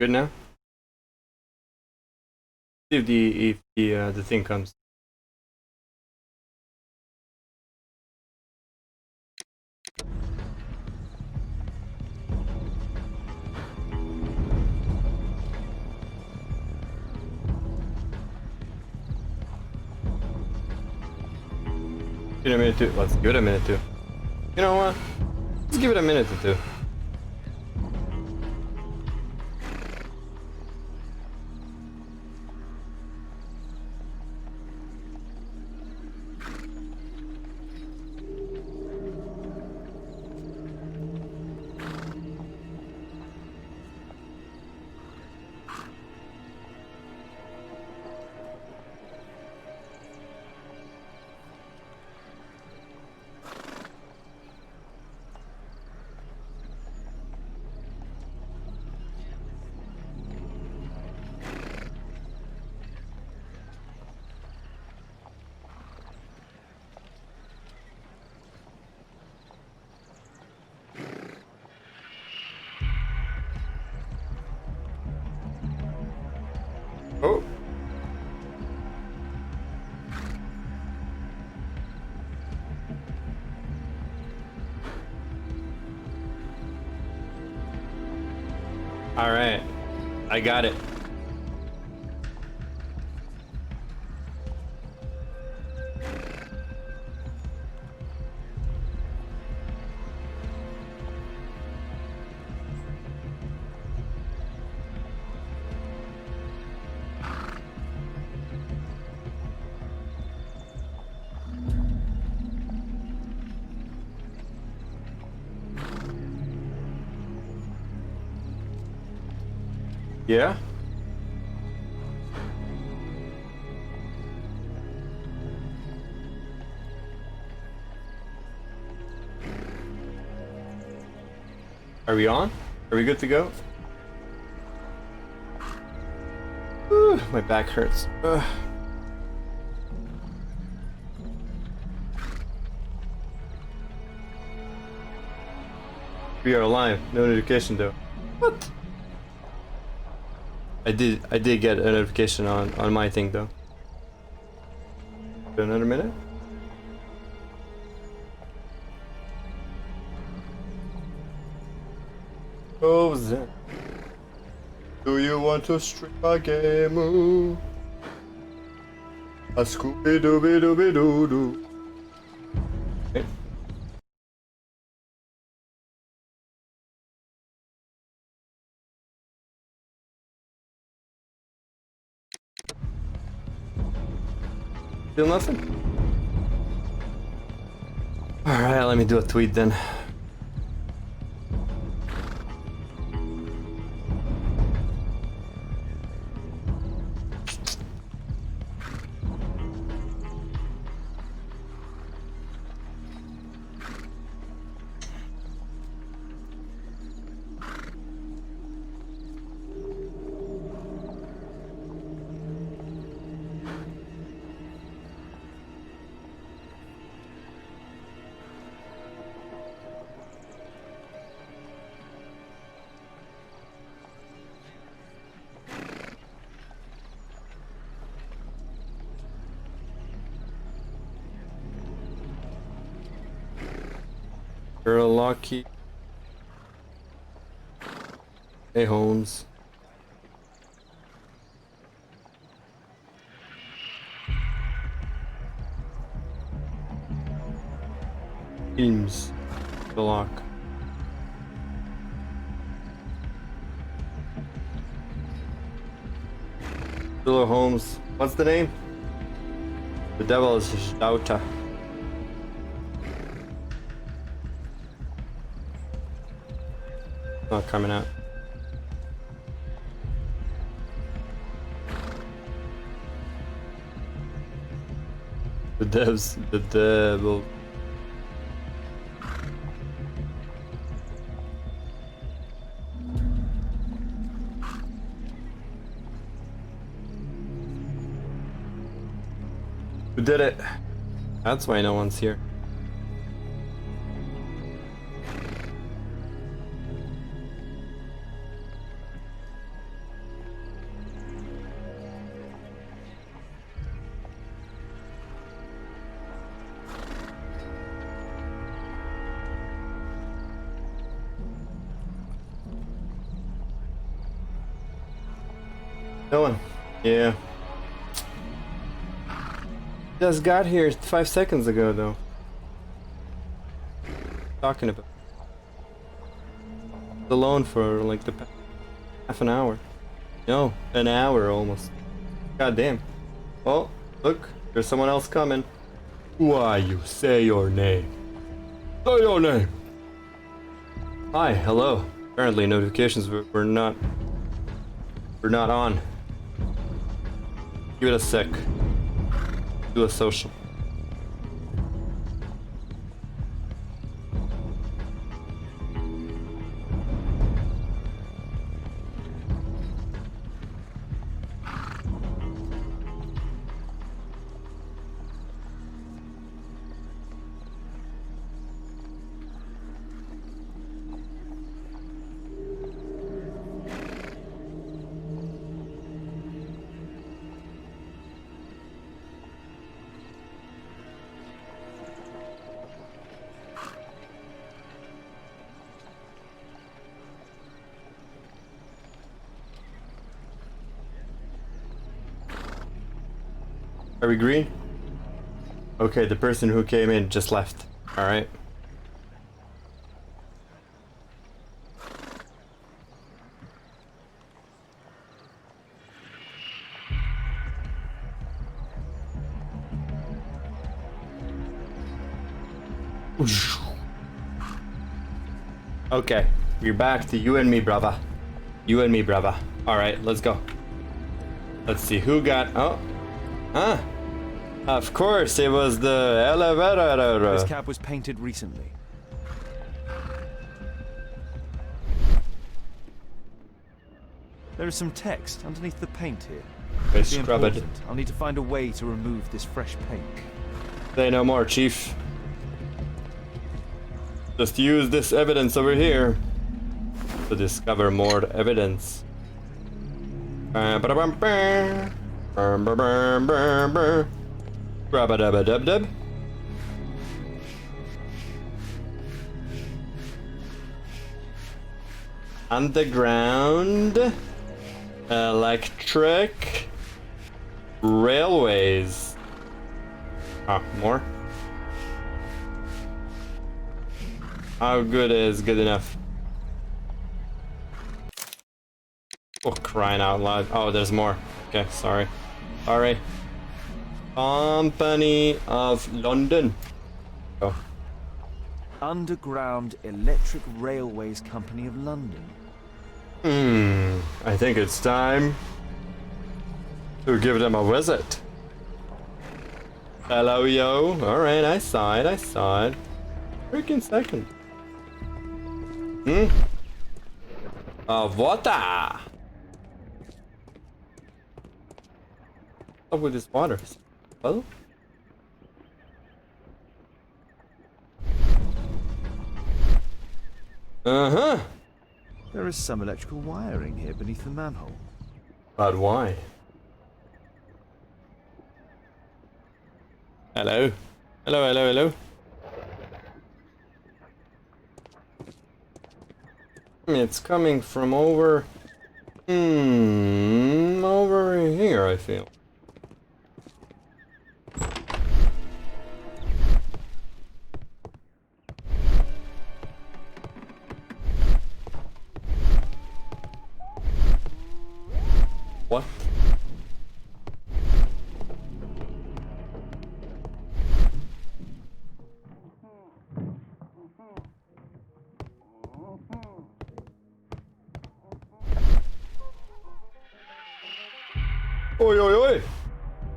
Good now? See if the thing comes. Give it a minute too. Let's give it a minute too. You know what? Let's give it a minute or two. Oh. All right. I got it. Yeah? Are we on? Are we good to go? Whew, my back hurts. Ugh. We are live. No notification though. What? I did get a notification on my thing though. Another minute? Oh, Zen. Do you want to stream a game? A Scooby Dooby Dooby Doo Doo. Okay. Still nothing? Alright, let me do a tweet then. Sherlock. Hey Holmes. Holmes. Sherlock. Sherlock Holmes. What's the name? The devil is Stouta. Not coming out. The devil. Who did it? That's why no one's here. No one. Yeah. Just got here 5 seconds ago, though. Talking about. Alone for like the past half an hour. No, an hour almost. God damn. Oh, look, there's someone else coming. Why, you say your name. Say your name. Hi, hello. Apparently notifications were not on. Give it a sec. Do a social. Are we green? Okay, the person who came in just left. Alright. Okay, we're back to you and me, brava. You and me, brava. Alright, let's go. Let's see who got... Oh. Huh. Of course, it was the elevator. This cab was painted recently. There is some text underneath the paint here. Okay, It's scrub it. important. I'll need to find a way to remove this fresh paint. Say no more, Chief. Just use this evidence over here to discover more evidence. Grab-a-dub-a-dub-dub. Underground electric railways. Ah, more? How good is good enough? Oh, crying out loud. Oh, there's more. Okay, sorry. Sorry. Company of London. Oh. Underground Electric Railways Company of London. I think it's time to give them a visit. Hello, yo. Alright, I saw it, I saw it. Freaking second. Water! What's up with this water? Well? Uh-huh. There is some electrical wiring here beneath the manhole. But why? Hello? Hello, hello, hello? It's coming from over... over here, I feel. What? Oi, oi, oi!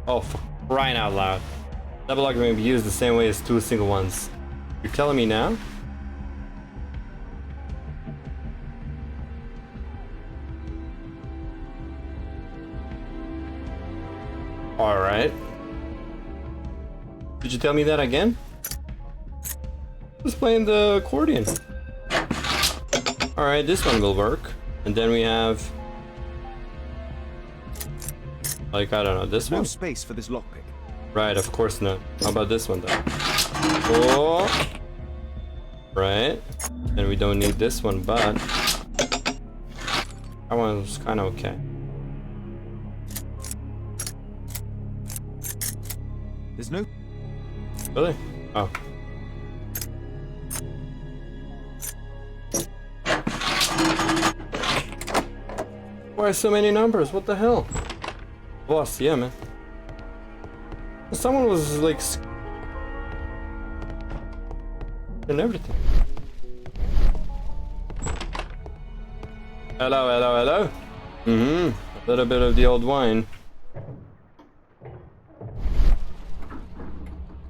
Oh, for crying out loud. Double lock may be used the same way as two single ones. You're telling me now? Alright. Did you tell me that again? Just playing the accordion. Alright, this one will work. And then we have... like, I don't know, this No one? space for this lockpick. Right, of course not. How about this one then? Oh! Right. And we don't need this one, but... that one's kinda okay. There's no... Really? Oh. Why so many numbers? What the hell? Boss, yeah, man. Someone was like... and everything. Hello, hello, hello. A little bit of the old wine.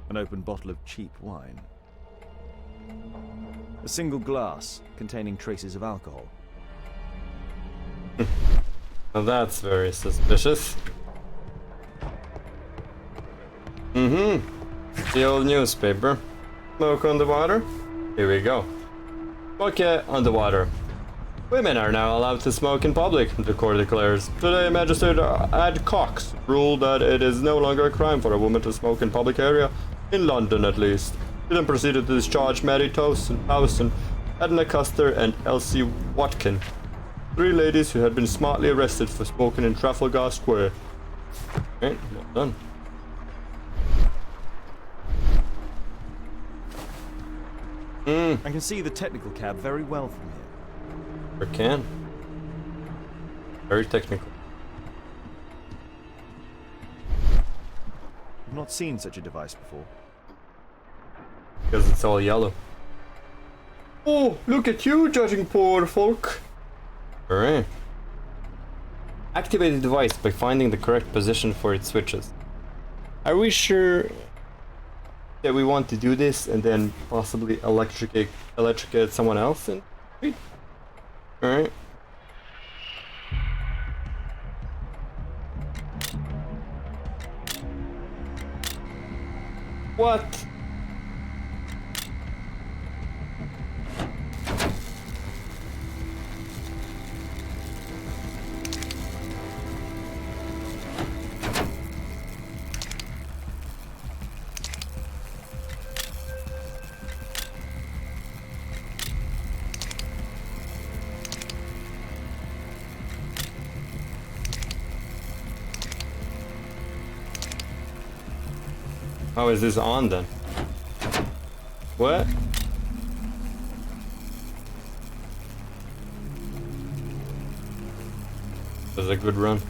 An open bottle of cheap wine. A single glass containing traces of alcohol. Well, that's very suspicious. The old newspaper. Smoke on the water. Here we go. Okay, on the water. Women are now allowed to smoke in public, the court declares. Today, Magistrate Ad Cox ruled that it is no longer a crime for a woman to smoke in public area, in London at least. He then proceeded to discharge Mary Towson, Edna Custer, and Elsie Watkin, 3 ladies who had been smartly arrested for smoking in Trafalgar Square. Okay, well done. I can see the technical cab very well from here. Sure can. Very technical. I've not seen such a device before. Because it's all yellow. Oh, look at you judging poor folk. Alright. Activate the device by finding the correct position for its switches. Are we sure that we want to do this and then possibly electrocute someone else? Alright. What? How is this on then? What? That was a good run.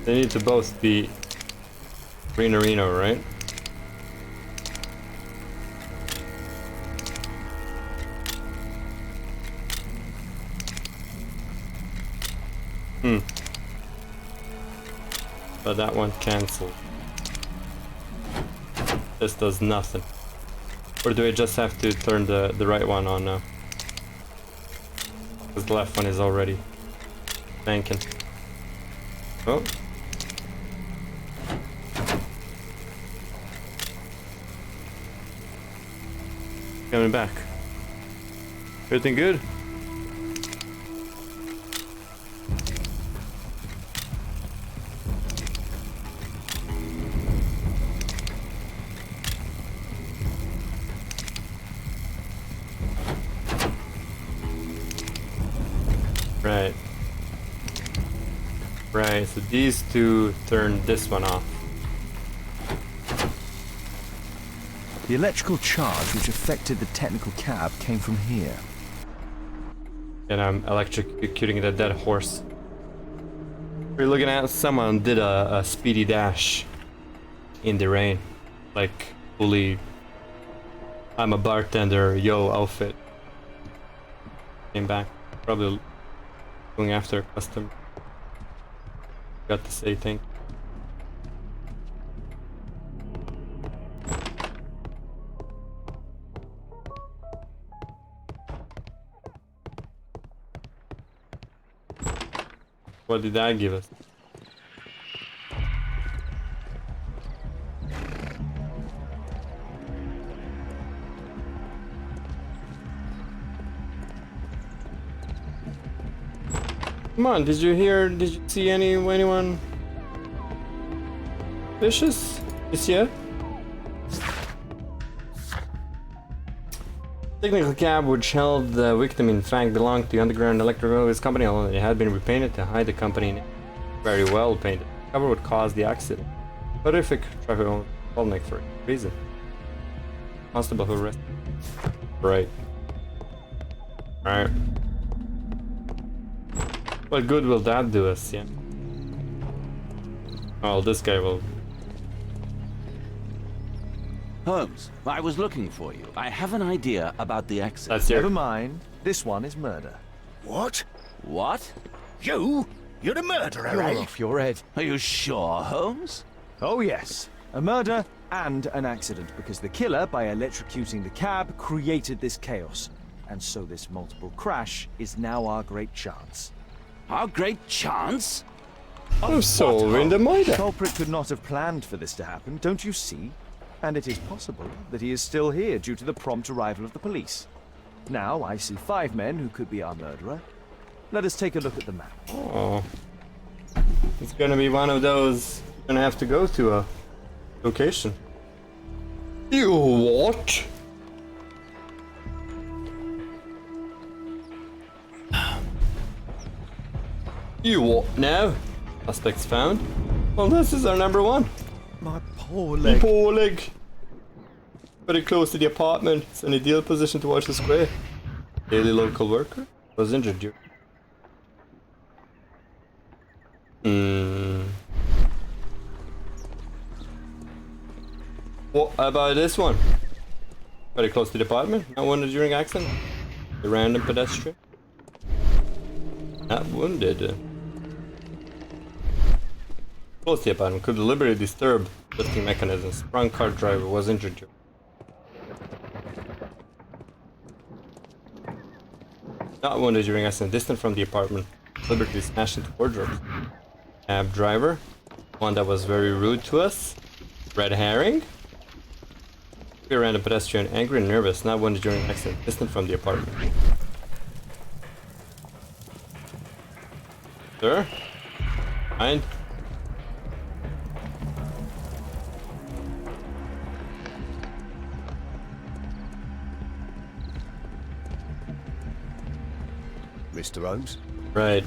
They need to both be Reno, right? But that one cancelled. This does nothing. Or do I just have to turn the right one on now? Because the left one is already banking. Oh. Coming back. Everything good? Right. Right, so these two turn this one off. The electrical charge which affected the technical cab came from here. And I'm electrocuting the dead horse. We're looking at someone did a speedy dash in the rain. Like, fully, I'm a bartender, yo outfit. Came back. Probably going after a customer. Got to say thank you. What did that give us? Come on, did you see anyone vicious this year? I Technical cab which held the victim in fact belonged to the Underground Electric Railways Company, although it had been repainted to hide the company name. Very well painted. The cover would cause the accident. Horrific traffic bottleneck for a reason. Constable who arrested. Right. Alright. What good will that do us, yeah? Oh, this guy will. Holmes, I was looking for you. I have an idea about the accident. That's your. Never mind. This one is murder. What? What? You? You're the murderer, You're eh? off your head. Are you sure, Holmes? Oh yes. A murder and an accident, because the killer, by electrocuting the cab, created this chaos. And so this multiple crash is now our great chance. Our great chance? I'm solving the The murder. culprit could not have planned for this to happen, don't you see? And it is possible that he is still here due to the prompt arrival of the police. Now I see 5 men who could be our murderer. Let us take a look at the map. Oh. It's gonna be one of those. You're gonna have to go to a location. You what? You what now? Suspects found. Well, this is our number 1. My poor The leg. poor leg. Very close to the apartment. It's an ideal position to watch the square. Daily local worker was injured during. What about this one? Very close to the apartment. Not wounded during accident. The random pedestrian. Not wounded. Close to the apartment. Could deliberately disturb lifting mechanism. Sprung car driver was injured during. Not wounded during accident. Distant from the apartment. Deliberately smashed into wardrobes. Cab driver. One that was very rude to us. Red herring. A random pedestrian, angry and nervous, not wounded during an accident, distant from the apartment. Sir? Mind? Mr. Holmes? Right.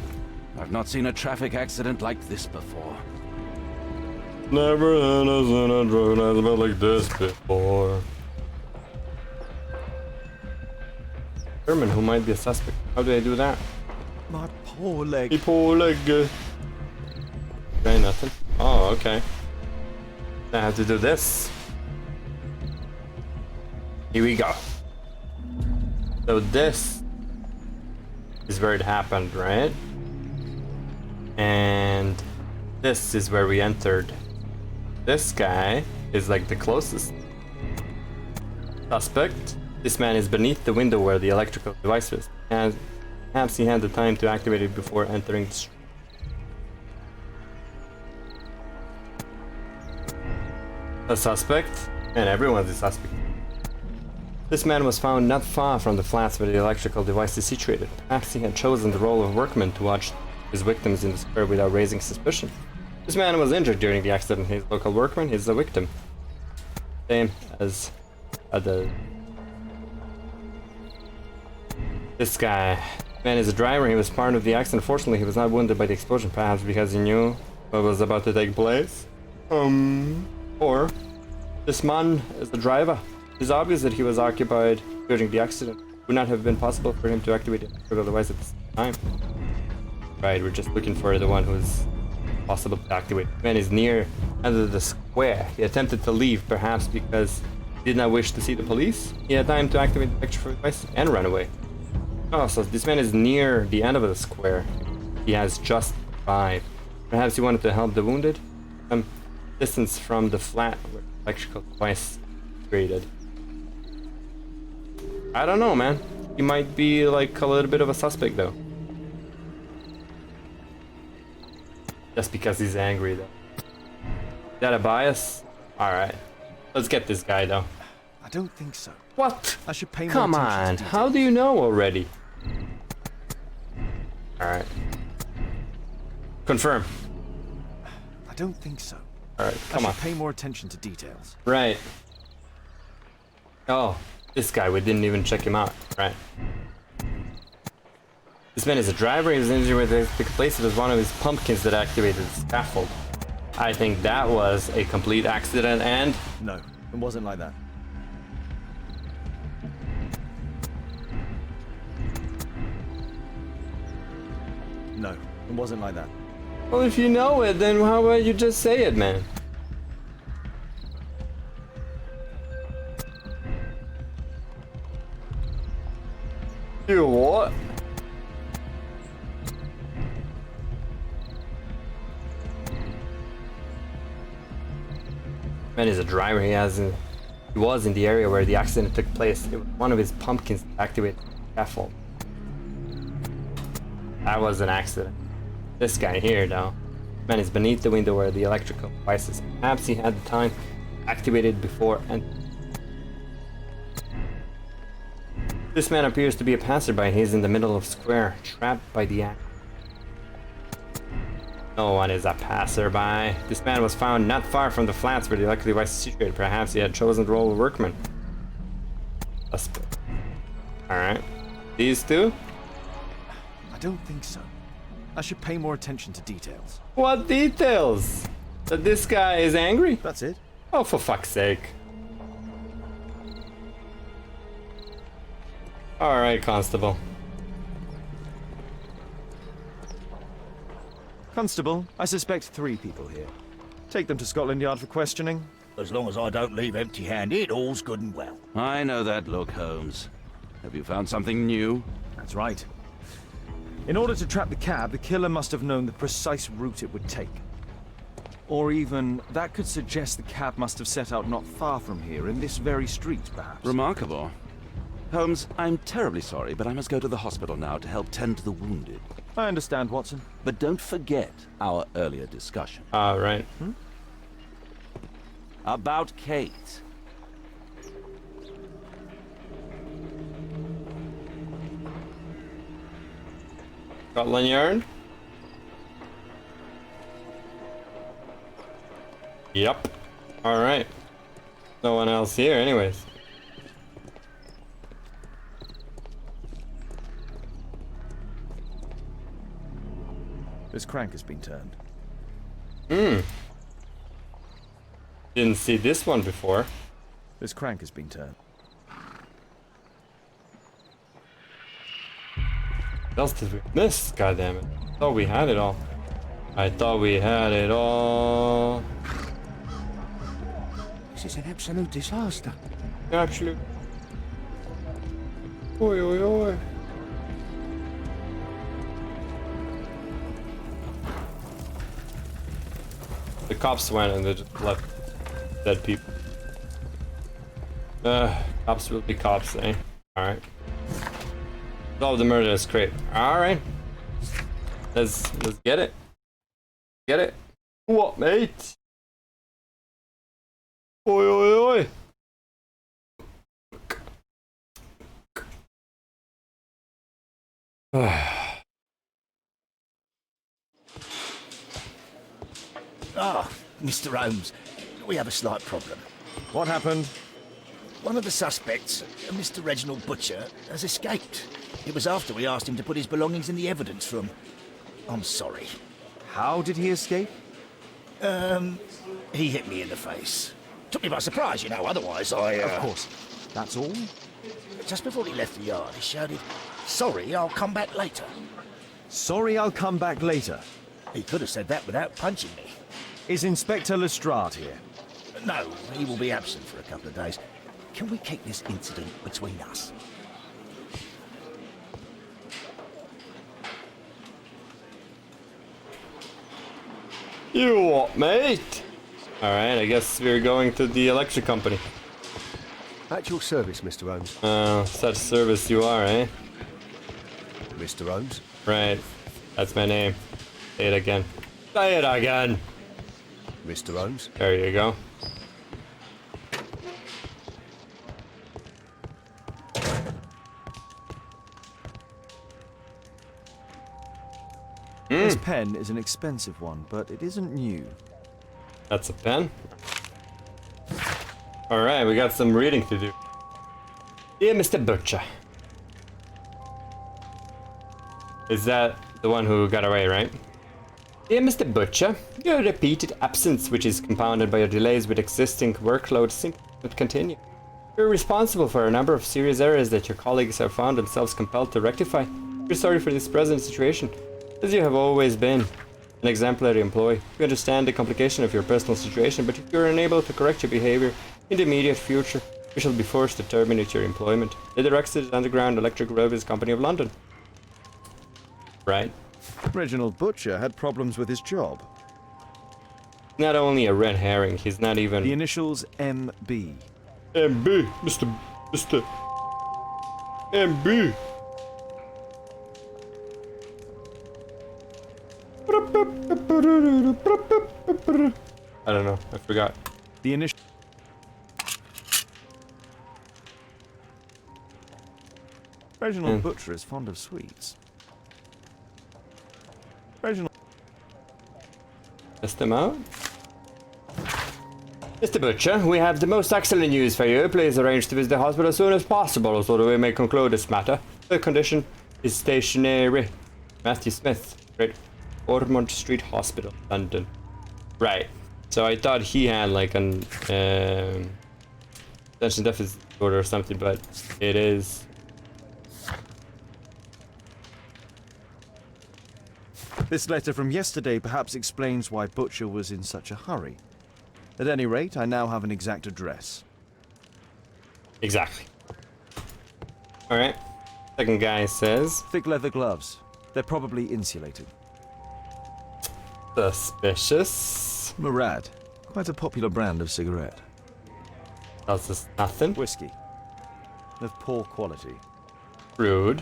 I've not seen a traffic accident like this before. Never seen a drug accident like this before. Determine who might be a suspect. How do I do that? My poor leg. The poor leg. Okay, nothing. Oh, okay. I have to do this. Here we go. So this is where it happened, right? And this is where we entered. This guy is like the closest suspect. This man is beneath the window where the electrical device is. And perhaps he had the time to activate it before entering the street. A suspect? And everyone's a suspect. This man was found not far from the flats where the electrical device is situated. Perhaps he had chosen the role of workman to watch his victims in the square without raising suspicion. This man was injured during the accident. He's a local workman. He's a victim. Same as this guy. Man is a driver. He was part of the accident. Fortunately, he was not wounded by the explosion. Perhaps because he knew what was about to take place. Or this man is the driver. It's obvious that he was occupied during the accident. It would not have been possible for him to activate the electrical device at the same time. Right, we're just looking for the one who's possible to activate. The man is near under the square. He attempted to leave, perhaps because he did not wish to see the police. He had time to activate the electrical device and run away. Oh, so this man is near the end of the square. He has just 5. Perhaps he wanted to help the wounded. Some distance from the flat where the electrical device is created. I don't know, man. He might be like a little bit of a suspect, though. Just because he's angry, though. Is that a bias? Alright. Let's get this guy, though. I don't think so. What? I should pay more Come attention on. to How details. do you know already? Alright. Confirm. I don't think so. Alright, come I on. should pay more attention to details. Right. Oh, This guy, we didn't even check him out. Right. This man is a driver. He was injured with the place. It was one of his pumpkins that activated the scaffold. I think that was a complete accident and... No, it wasn't like that. No, it wasn't like that. Well, if you know it, then how about you just say it, man? You what? Man is a driver. He was in the area where the accident took place. It was one of his pumpkins that activated the scaffold. That was an accident. This guy here, though, man is beneath the window where the electrical devices. Perhaps he had the time activated before, and this man appears to be a passerby. He's in the middle of the square, trapped by the act. No one is a passerby. This man was found not far from the flats where the electrical device is situated. Perhaps he had chosen the role of workman. Suspect. Alright. These two? I don't think so. I should pay more attention to details. What details? That this guy is angry? That's it. Oh, for fuck's sake. Alright, Constable. Constable, I suspect 3 people here. Take them to Scotland Yard for questioning. As long as I don't leave empty-handed, all's good and well. I know that look, Holmes. Have you found something new? That's right. In order to trap the cab, the killer must have known the precise route it would take. Or even, that could suggest the cab must have set out not far from here, in this very street, perhaps. Remarkable. Holmes, I'm terribly sorry, but I must go to the hospital now to help tend to the wounded. I understand, Watson. But don't forget our earlier discussion. Alright. About Kate. Scotland Yard? Yep. Alright. No one else here, anyways. This crank has been turned. Didn't see this one before. This crank has been turned. What else did we miss? God damn it. I thought we had it all. I thought we had it all. This is an absolute disaster. Actually. Oi, oi, oi. The cops went and they just left dead people. Cops will be cops, eh? Alright. Solve the murder is great. Alright. Let's get it. Get it? What, mate? Oi, oi, oi. Ah, Mr. Holmes, we have a slight problem. What happened? One of the suspects, Mr. Reginald Butcher, has escaped. It was after we asked him to put his belongings in the evidence room. I'm sorry. How did he escape? He hit me in the face. Took me by surprise, you know, otherwise I... Of course. That's all? Just before he left the yard, he shouted, "Sorry, I'll come back later." Sorry, I'll come back later. He could have said that without punching me. Is Inspector Lestrade here? No, he will be absent for a couple of days. Can we keep this incident between us? You what, mate? Alright, I guess we're going to the electric company. At your service, Mr. Holmes. Such service you are, eh? Mr. Holmes? Right. That's my name. Say it again. Say it again! Mr. Holmes? There you go. This pen is an expensive one, but it isn't new. That's a pen. Alright, we got some reading to do. Dear Mr. Butcher. Is that the one who got away, right? Dear Mr. Butcher, your repeated absence, which is compounded by your delays with existing workload, simply cannot continue. You're responsible for a number of serious errors that your colleagues have found themselves compelled to rectify. We're sorry for this present situation, as you have always been an exemplary employee. We understand the complication of your personal situation, but if you are unable to correct your behavior in the immediate future, we shall be forced to terminate your employment. The director is Underground Electric Railways Company of London. Right. Reginald Butcher had problems with his job. Not only a red herring, he's not even... The initials MB. MB, Mr. MB. I don't know, I forgot. The initial... Reginald Butcher is fond of sweets. Reginald... Test them out. Mr. Butcher, we have the most excellent news for you. Please arrange to visit the hospital as soon as possible so that we may conclude this matter. The condition is stationary. Matthew Smith, Great Ormond Street Hospital, London. Right. So I thought he had like an attention deficit disorder or something, but it is... This letter from yesterday perhaps explains why Butcher was in such a hurry. At any rate, I now have an exact address. Exactly. Alright. Second guy says... Thick leather gloves. They're probably insulated. Suspicious. Murad. Quite a popular brand of cigarette. Tells us nothing. Whiskey. Of poor quality. Rude.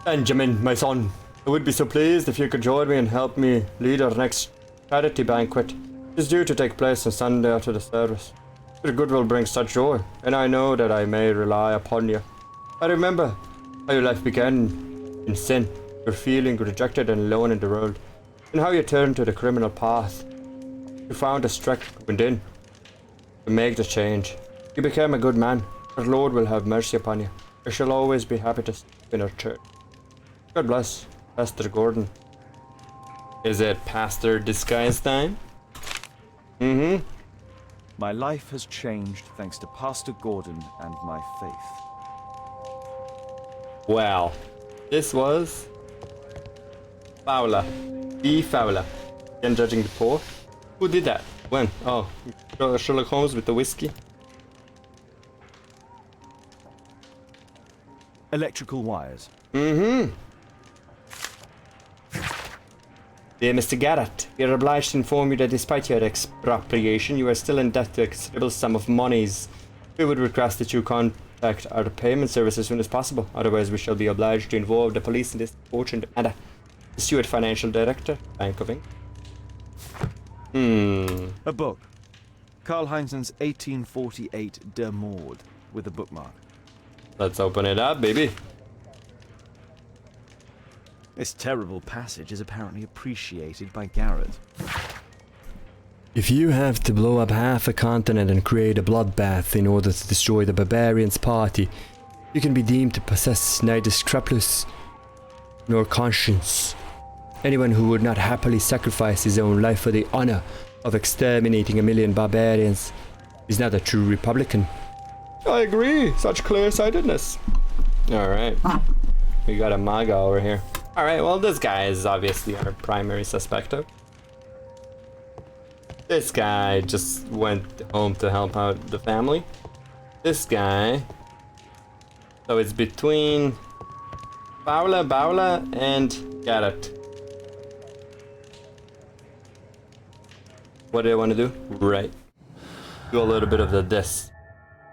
Benjamin, my son, I would be so pleased if you could join me and help me lead our next charity banquet. It is due to take place on Sunday after the service. Your goodwill brings such joy, and I know that I may rely upon you. I remember how your life began in sin, your feeling rejected and alone in the world, and how you turned to the criminal path. You found a strength within to make the change. You became a good man. Our Lord will have mercy upon you. I shall always be happy to serve in our church. God bless, Pastor Gordon. Is it Pastor Disguise time? Mm-hmm. My life has changed thanks to Pastor Gordon and my faith. Well, this was Fowler. The Fowler. Again, judging the poor. Who did that? When? Oh, Sherlock Holmes with the whiskey. Electrical wires. Mm-hmm. Dear Mr. Garrett, we are obliged to inform you that despite your expropriation, you are still in debt to a considerable sum of monies. We would request that you contact our payment service as soon as possible. Otherwise, we shall be obliged to involve the police in this unfortunate matter. The Stewart Financial Director, Bank of England. A book. Karl Heinzen's 1848 Der Mord, with a bookmark. Let's open it up, baby. This terrible passage is apparently appreciated by Garrett. If you have to blow up half a continent and create a bloodbath in order to destroy the barbarians' party, you can be deemed to possess neither scrupulous nor conscience. Anyone who would not happily sacrifice his own life for the honor of exterminating 1 million barbarians is not a true Republican. I agree. Such clear-sightedness. Alright. We got a MAGA over here. Alright, well, this guy is obviously our primary suspect. This guy just went home to help out the family. This guy... So it's between Fowler, and Garrett. What do I want to do? Right. Do a little bit of this.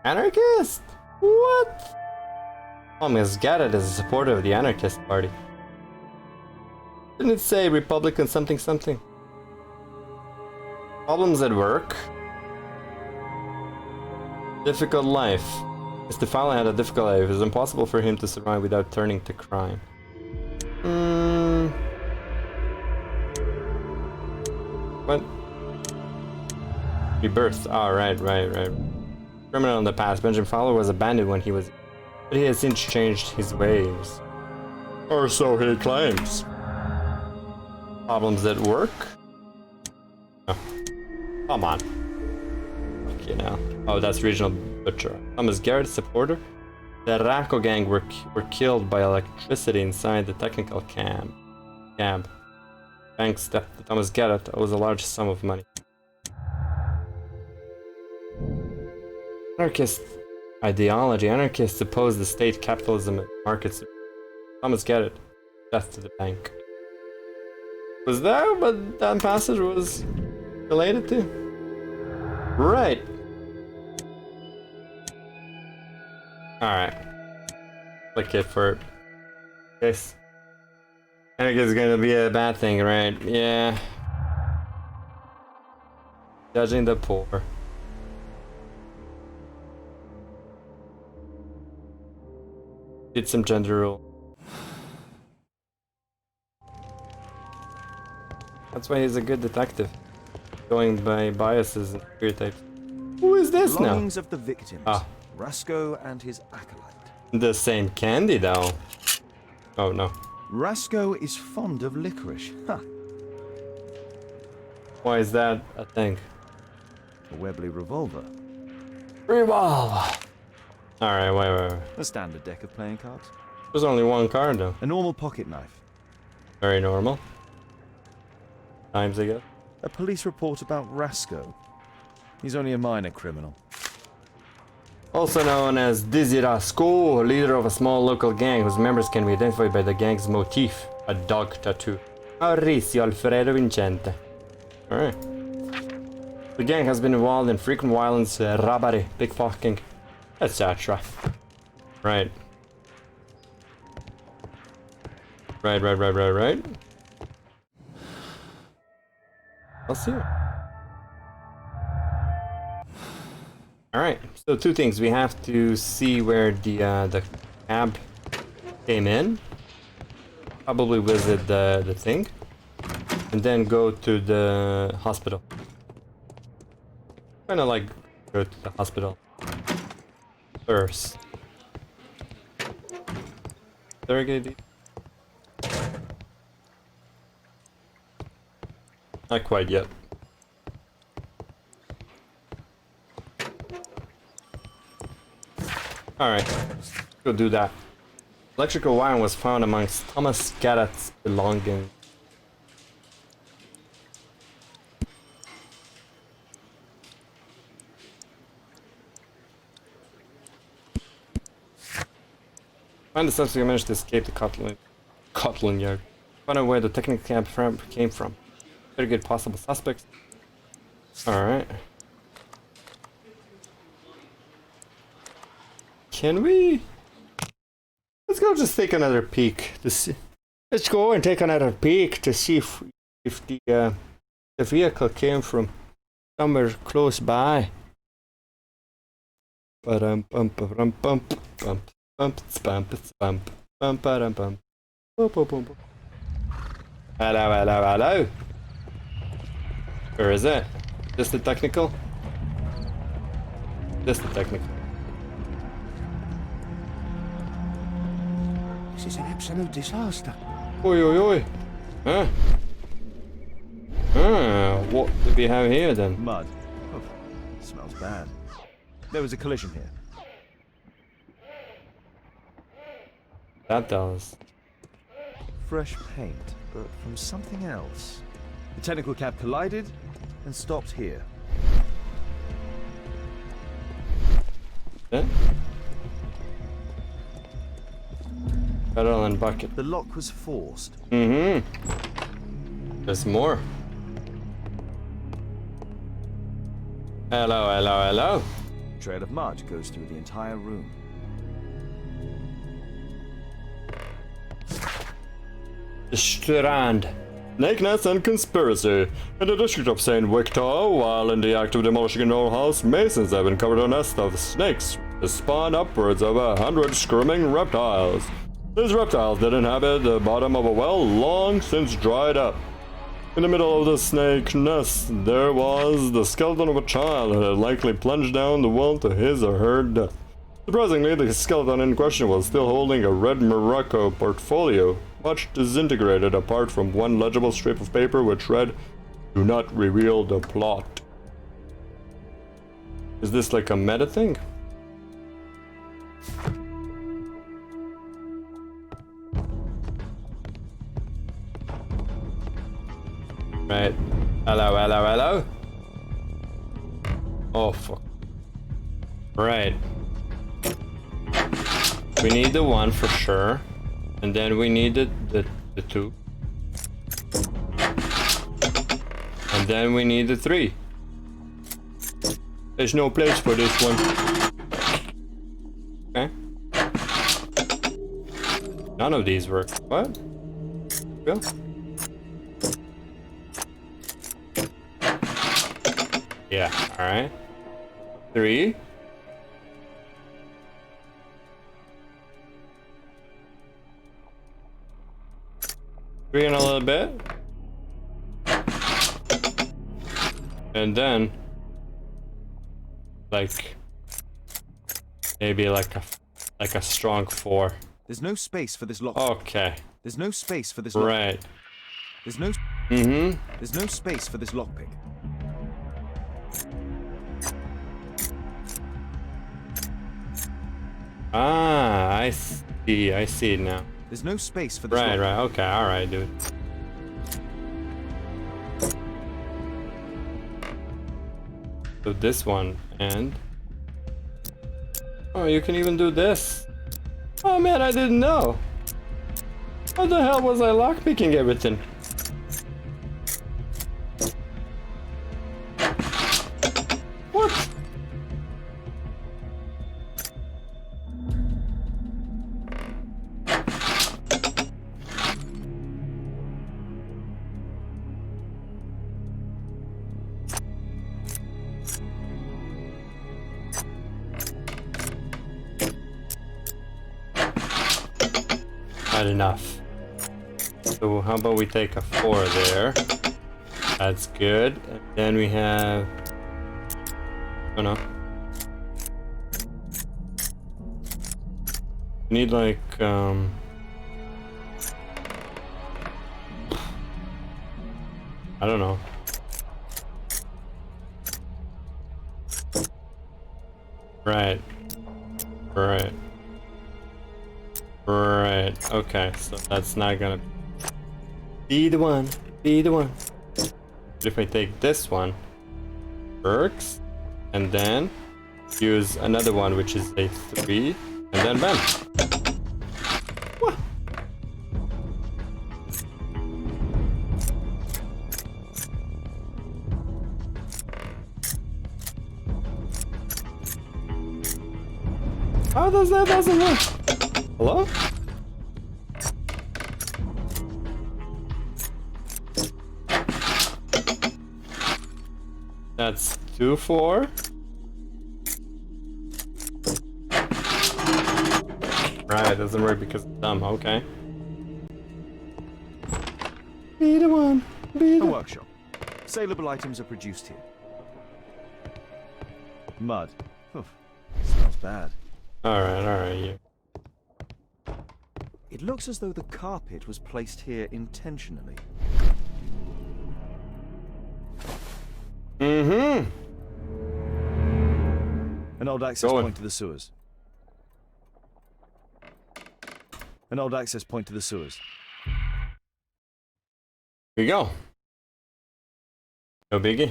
Anarchist? What? Oh, Miss Garrett is a supporter of the Anarchist Party. Didn't it say Republican something something? Problems at work? Difficult life. Mr. Fowler had a difficult life. It was impossible for him to survive without turning to crime. What? Rebirth. Oh, right. criminal in the past. Benjamin Fowler was abandoned when he was, but he has since changed his ways. Or so he claims. Problems at work? Oh. Come on. Okay, now. Oh, that's Regional Butcher. Thomas Garrett's supporter? The Racco gang were killed by electricity inside the technical cab. Thanks that Thomas Garrett owes a large sum of money. Anarchist ideology. Anarchists oppose the state, capitalism, and markets. Thomas Garrett, death to the bank. Was that what that passage was related to? Right. Alright. Click it for this. I think it's gonna be a bad thing, right? Yeah. Judging the poor. Did some gender rule. That's why he's a good detective. Going by biases and stereotypes. Who is this now? Belongings of the victims. Ah. Rasco and his acolyte. The same candy though. Oh no. Rasco is fond of licorice. Huh. Why is that a thing? A Webley revolver. Revolver. Alright, wait. A standard deck of playing cards. There's only one card though. A normal pocket knife. Very normal. Times ago. A police report about Rasco. He's only a minor criminal. Also known as Dizzy Rasco, leader of a small local gang whose members can be identified by the gang's motif, a dog tattoo. Mauricio Alfredo Vincente. Alright. The gang has been involved in frequent violence, robbery, pickpocketing, etc. Right. Right. I'll see you. Alright, so two things. We have to see where the cab came in. Probably visit the thing. And then go to the hospital. Kinda like go to the hospital first. Interrogate. Not quite yet. Alright, go do that. Electrical wire was found amongst Thomas Garrett's belongings. Find the suspect who managed to escape the Cotland yard. Find out where the technical cab came from. Very good possible suspects. Alright. Can we? Let's go just take another peek to see. Let's go and take another peek to see if the vehicle came from somewhere close by. Bum bump bump bump bump bump bump bump bump bump bump. Hello. Where is it? Just the technical? Just the technical. This is an absolute disaster. Oi. Huh? What do we have here then? Mud. Oh, smells bad. There was a collision here. That does. Fresh paint, but from something else. The technical cab collided and stopped here. Yeah. Barrel and bucket. The lock was forced. There's more. Hello. Trail of mud goes through the entire room. The Strand. Nakedness and conspiracy. In the district of St. Victor, while in the act of demolishing an old house, masons have uncovered a nest of snakes that spawn upwards of 100 squirming reptiles. These reptiles that inhabit the bottom of a well long since dried up. In the middle of the snake nest, there was the skeleton of a child who had likely plunged down the well to his or her death. Surprisingly, the skeleton in question was still holding a red Morocco portfolio, much disintegrated apart from one legible strip of paper which read, "Do not reveal the plot." Is this like a meta thing? Right. Hello, hello, hello. Oh, fuck. Right. We need the one for sure. And then we need the two. And then we need the three. There's no place for this one. Okay. None of these work. What? Real? Yeah, alright. 3. Three and a little bit. And then like maybe like a strong 4. There's no space for this lock. Okay. There's no space for this lock. Right. There's no Mm-hmm. There's no space for this lockpick. Ah, I see it now. There's no space for this Right, lockpick. right, okay, alright, dude. So this one, and... Oh, you can even do this. Oh man, I didn't know. How the hell was I lockpicking everything? What? Not enough. So how about we take a 4 there? That's good. And then we have... Oh no. We need like, I don't know. Right. Right. Right. Okay, so that's not gonna be the one. Be the one. But if I take this one, works, and then use another one, which is a 3, and then bam. What? How does that doesn't work? Hello? That's 2, 4. Right, it doesn't work because it's dumb, okay. Be the one. Be A the workshop. Saleable items are produced here. Mud. Oof. Smells bad. Alright, you. It looks as though the carpet was placed here intentionally. Mm-hmm. An old access Going. point to the sewers. An old access point to the sewers. Here we go. No biggie.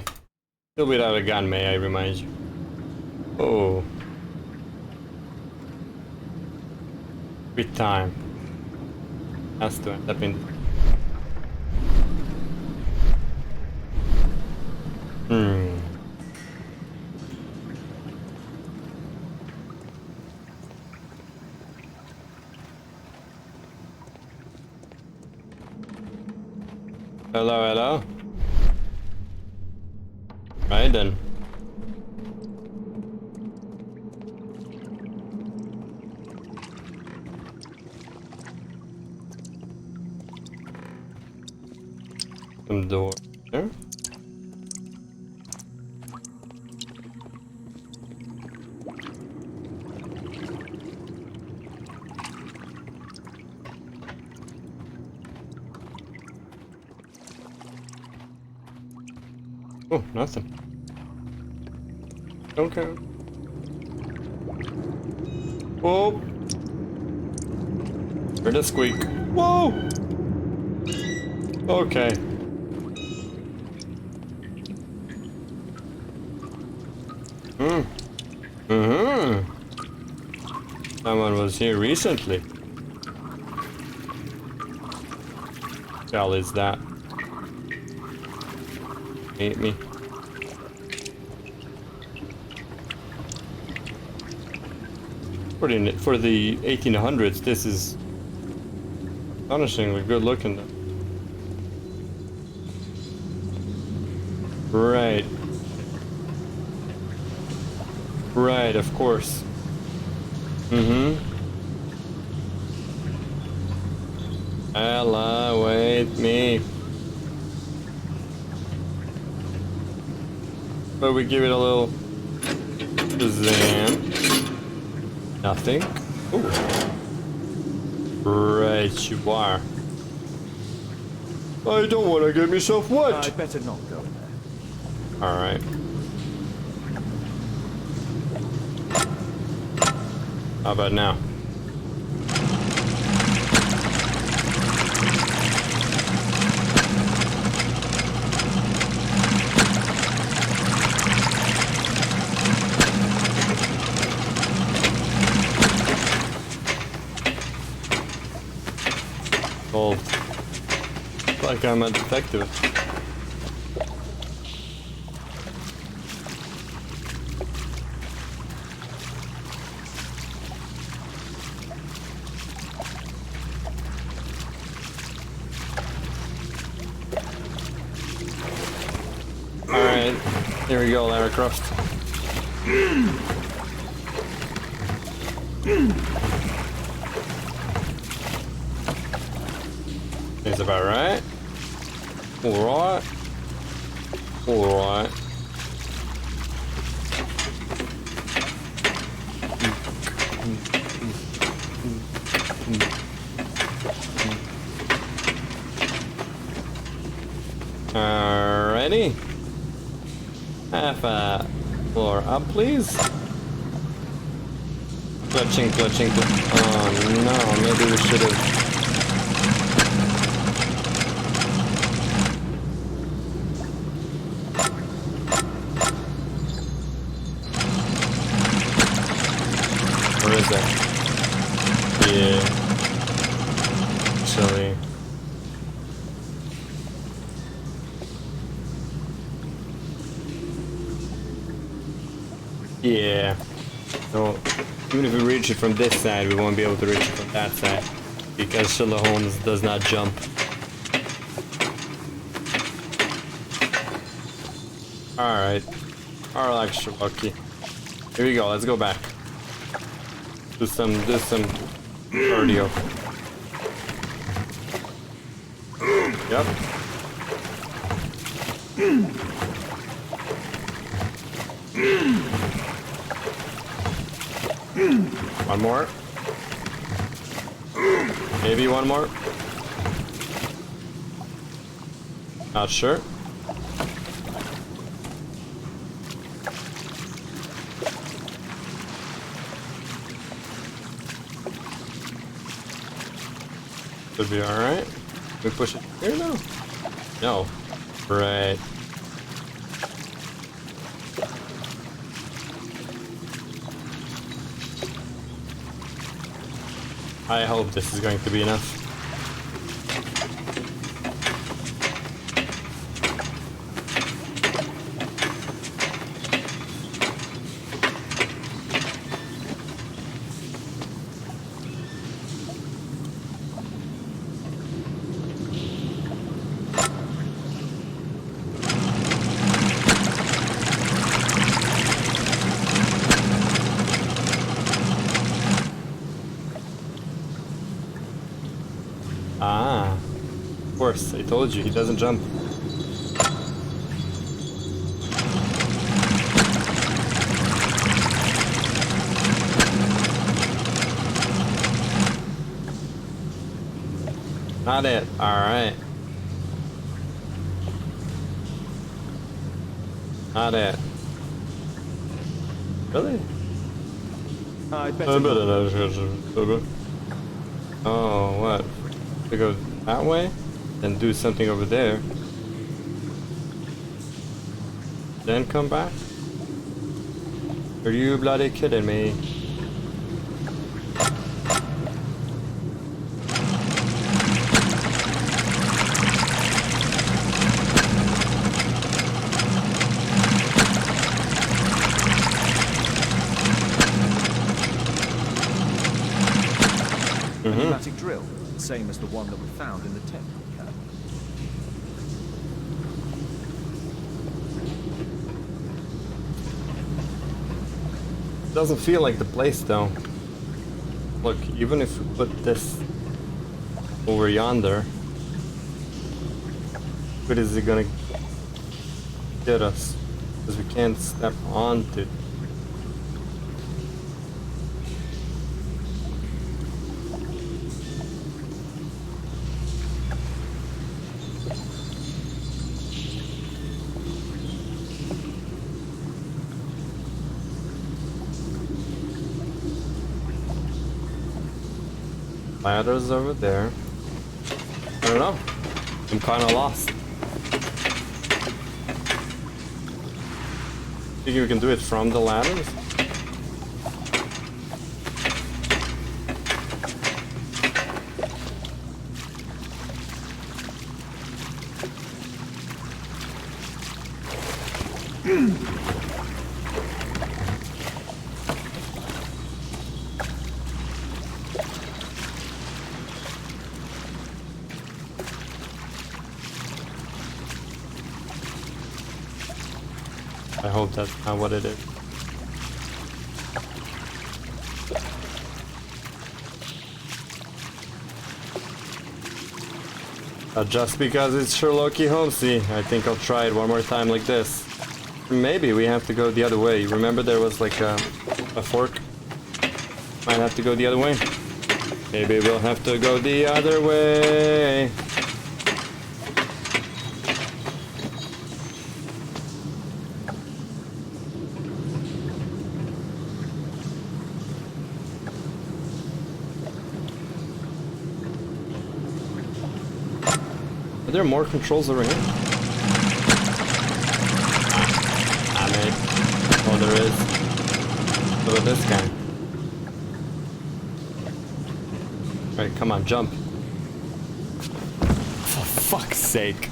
Still without a gun, may I remind you. Oh. With time. Has to end up in... Hello, hello. Right then. Some door there. Oh, nothing. Okay. Whoa! Heard a squeak. Whoa! Okay. Someone was here recently. Hell is that? Hate me. For the 1800s, this is astonishingly good looking. Right. Right, of course. Ella, wait me. But we give it a little Shazam. Nothing. Ooh. Right, you are. I don't want to get myself wet. I'd better not go in there. Alright. How about now? Old. Like I'm a detective. Alright, here we go, Lara Croft. Is about right. Alright. Alright. Alrighty. Half a floor up, please. Clutching. Oh no, maybe we should have. Where is that? Yeah. Actually. Yeah. So, even if we reach it from this side, we won't be able to reach it from that side. Because Sherlock Holmes does not jump. Alright. Alright, extra lucky. Here we go, let's go back. Do some cardio. Yep. One more. Maybe one more. Not sure. Should be alright. We push it here now? No. Right. I hope this is going to be enough. Ah, of course, I told you, he doesn't jump. Not it. Alright. Not it. Really? I'd better not. Oh, what? To go that way? Then do something over there. Then come back? Are you bloody kidding me? A pneumatic drill, same as the one that we found in the technical cabin. Doesn't feel like the place though. Look, even if we put this over yonder, what is it gonna get us? Because we can't step onto it. Ladders over there. I don't know. I'm kind of lost. Think we can do it from the ladders? I hope that's not what it is. Just because it's Sherlock Holmesy, I think I'll try it one more time like this. Maybe we have to go the other way. Remember there was like a fork? Might have to go the other way. Maybe we'll have to go the other way. Are there more controls over here? Ah, mate. Oh, there is. What about this guy? Alright, come on, jump. For fuck's sake.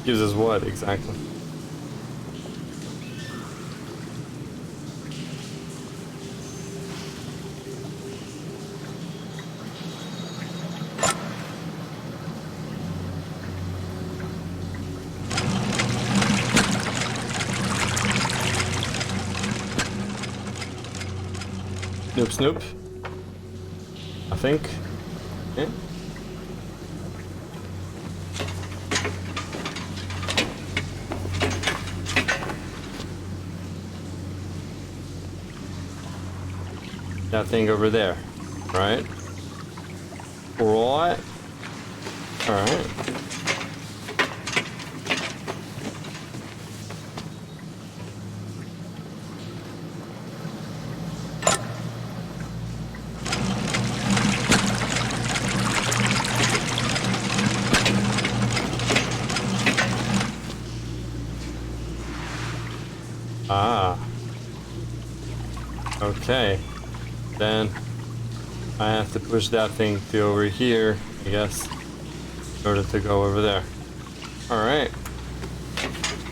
Gives us what exactly? Snoop, snoop. I think. Yeah. That thing over there, right? Right. All right. Ah. Okay. Then I have to push that thing to over here, I guess, in order to go over there. Alright.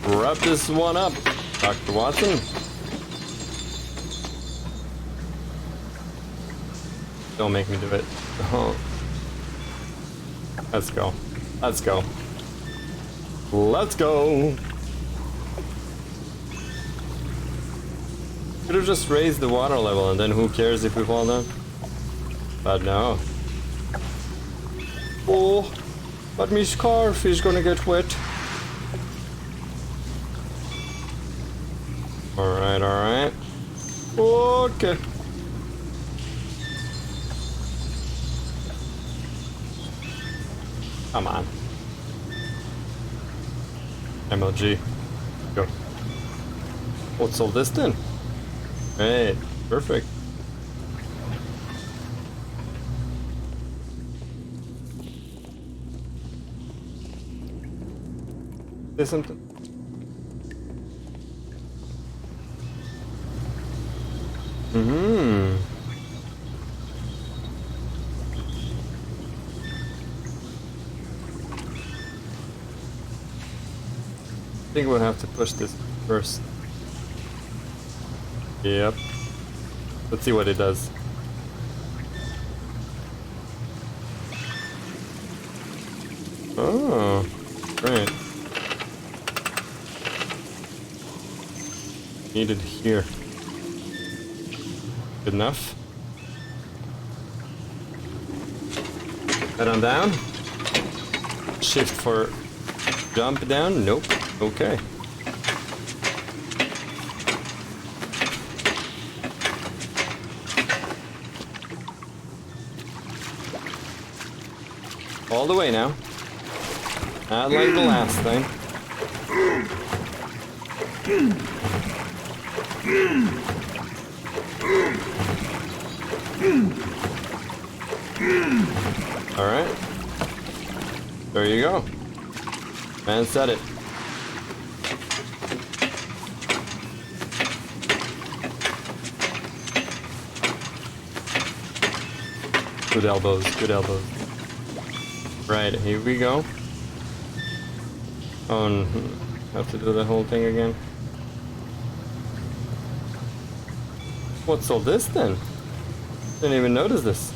Wrap this one up, Dr. Watson. Don't make me do it. Oh. Let's go. Let's go. Let's go! Could have just raised the water level and then who cares if we fall down? But no. Oh, but my scarf is gonna get wet. Alright, alright. Okay. Come on. MLG. Go. What's all this then? Hey, perfect. Say something. Mm-hmm. I think we'll have to push this first. Yep. Let's see what it does. Oh, great. Needed here. Good enough. Head on down. Shift for jump down. Nope. Okay. All the way now. Not like the last thing. Alright. There you go. Man said it. Good elbows, good elbows. Right, here we go. Oh, have to do the whole thing again. What's all this then? Didn't even notice this.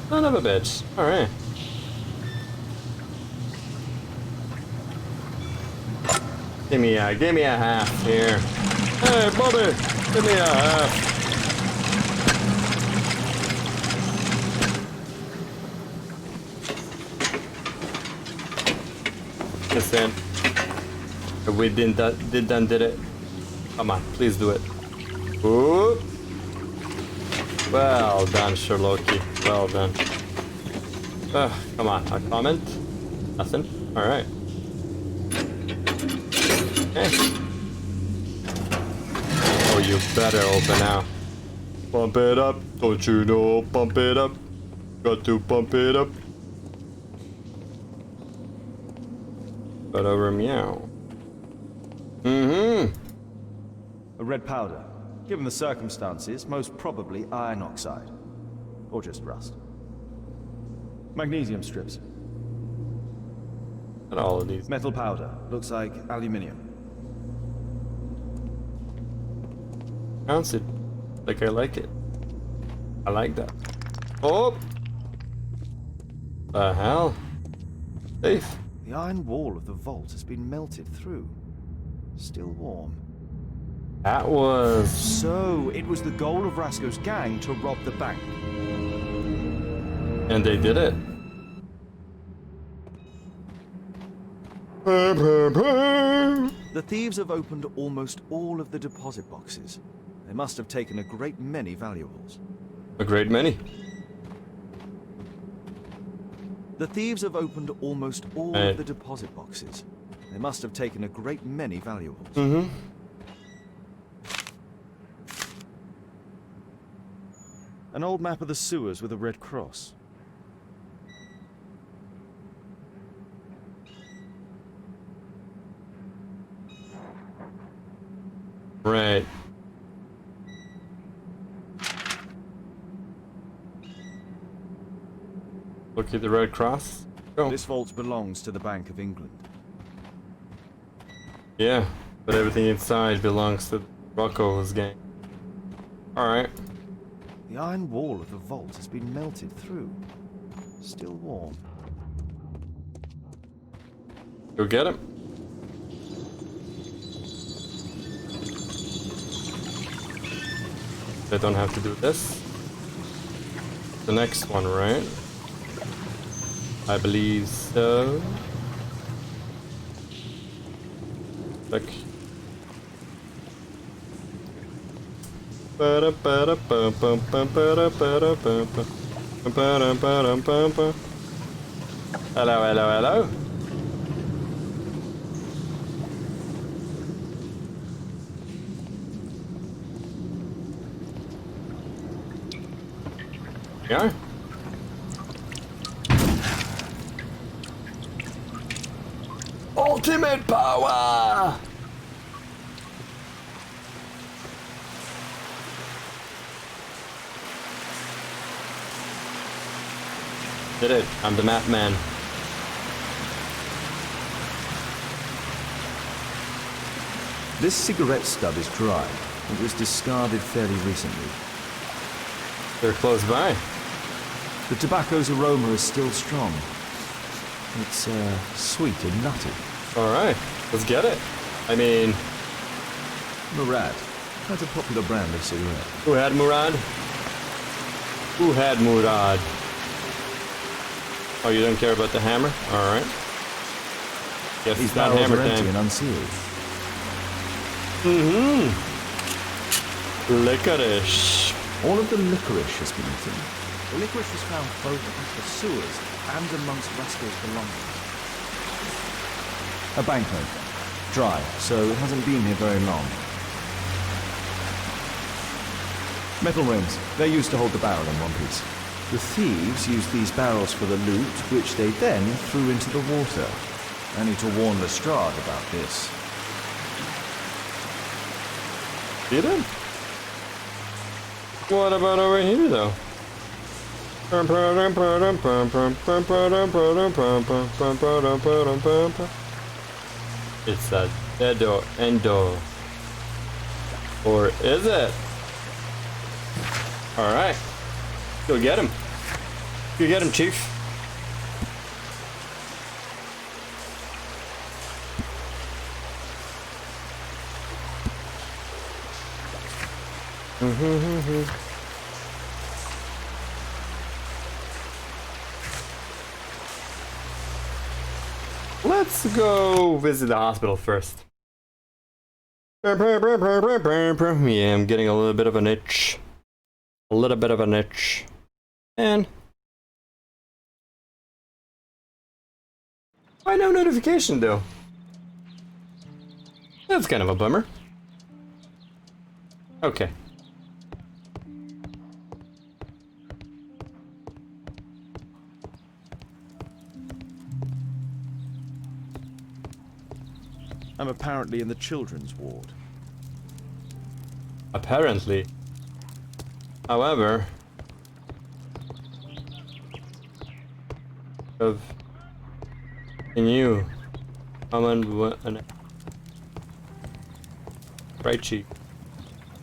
Son of a bitch. Alright. Give me a half here. Hey, Bobby! Give me a half. Listen. If we did it. Come on, please do it. Ooh. Well done, Sherlocky. Well done. Come on, a comment? Nothing? Alright. Okay. Oh, you better open now. Pump it up, don't you know? Pump it up. Got to pump it up. But over meow. Mm-hmm. A red powder. Given the circumstances, most probably iron oxide. Or just rust. Magnesium strips. And all of these. Metal powder. Looks like aluminium. Bounce it. Like I like it. I like that. Oh! The hell? Safe. The iron wall of the vault has been melted through. Still warm. That was... So, it was the goal of Rasco's gang to rob the bank. And they did it. The thieves have opened almost all of the deposit boxes. They must have taken a great many valuables. A great many. The thieves have opened almost all of the deposit boxes. They must have taken a great many valuables. Mm-hmm. An old map of the sewers with a red cross. Right. Look at the Red Cross. Go. This vault belongs to the Bank of England. Yeah, but everything inside belongs to Rocco's gang. Alright. The iron wall of the vault has been melted through. Still warm. Go get him. I don't have to do this. The next one, right? I believe so. Check. Hello, hello, hello. Yeah. Ultimate power! Did it. I'm the math man. This cigarette stub is dry. It was discarded fairly recently. They're close by. The tobacco's aroma is still strong. It's sweet and nutty. Alright, let's get it. I mean, Murad, that's a popular brand of cigarette. who had Murad? Who had Murad? Oh, you don't care about the hammer? Alright. Guess These it's not barrels hammer are empty time. and unsealed. Licorice. All of the licorice has been eaten. The licorice was found both at the sewers and amongst Rascal's belongings. A banknote. Dry, so it hasn't been here very long. Metal rings. They're used to hold the barrel in one piece. The thieves used these barrels for the loot, which they then threw into the water. I need to warn Lestrade about this. You did? What about over here, though? It's a dead endo. Or is it? Alright. Go get him. Go get him, Chief. Let's go visit the hospital first. Yeah, I'm getting a little bit of an itch. A little bit of an itch. And why no notification though? That's kind of a bummer. Okay. I'm apparently in the children's ward. Apparently. However, can you come and right cheek?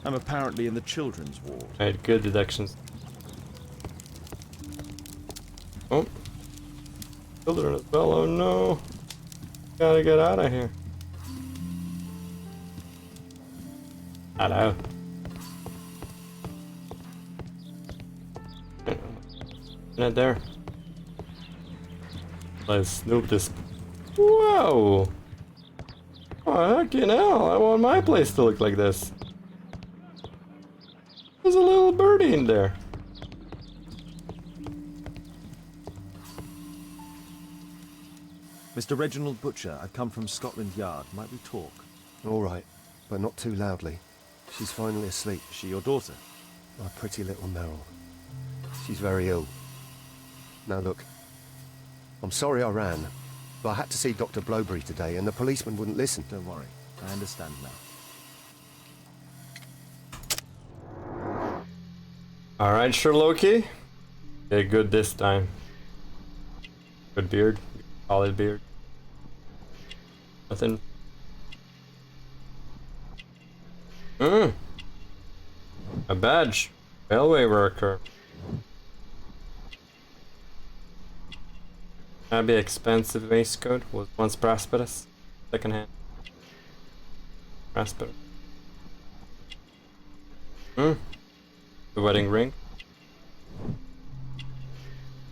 I'm apparently in the children's ward. I had good deductions. Oh, children as well. Oh no! Gotta get out of here. Hello. Not there. Let's snoop this. Whoa! Oh, heck, you know, I want my place to look like this. There's a little birdie in there. Mr. Reginald Butcher, I've come from Scotland Yard. Might we talk? All right, but not too loudly. She's finally asleep. Is she your daughter? My pretty little Meryl. She's very ill. Now look, I'm sorry I ran, but I had to see Dr. Blowberry today and the policeman wouldn't listen. Don't worry. I understand now. Alright, Sherlocky. Okay, good this time. Good beard. Solid beard. Nothing. A badge. Railway worker. Shabby expensive waistcoat was once prosperous. Second hand. Prosperous. The wedding ring.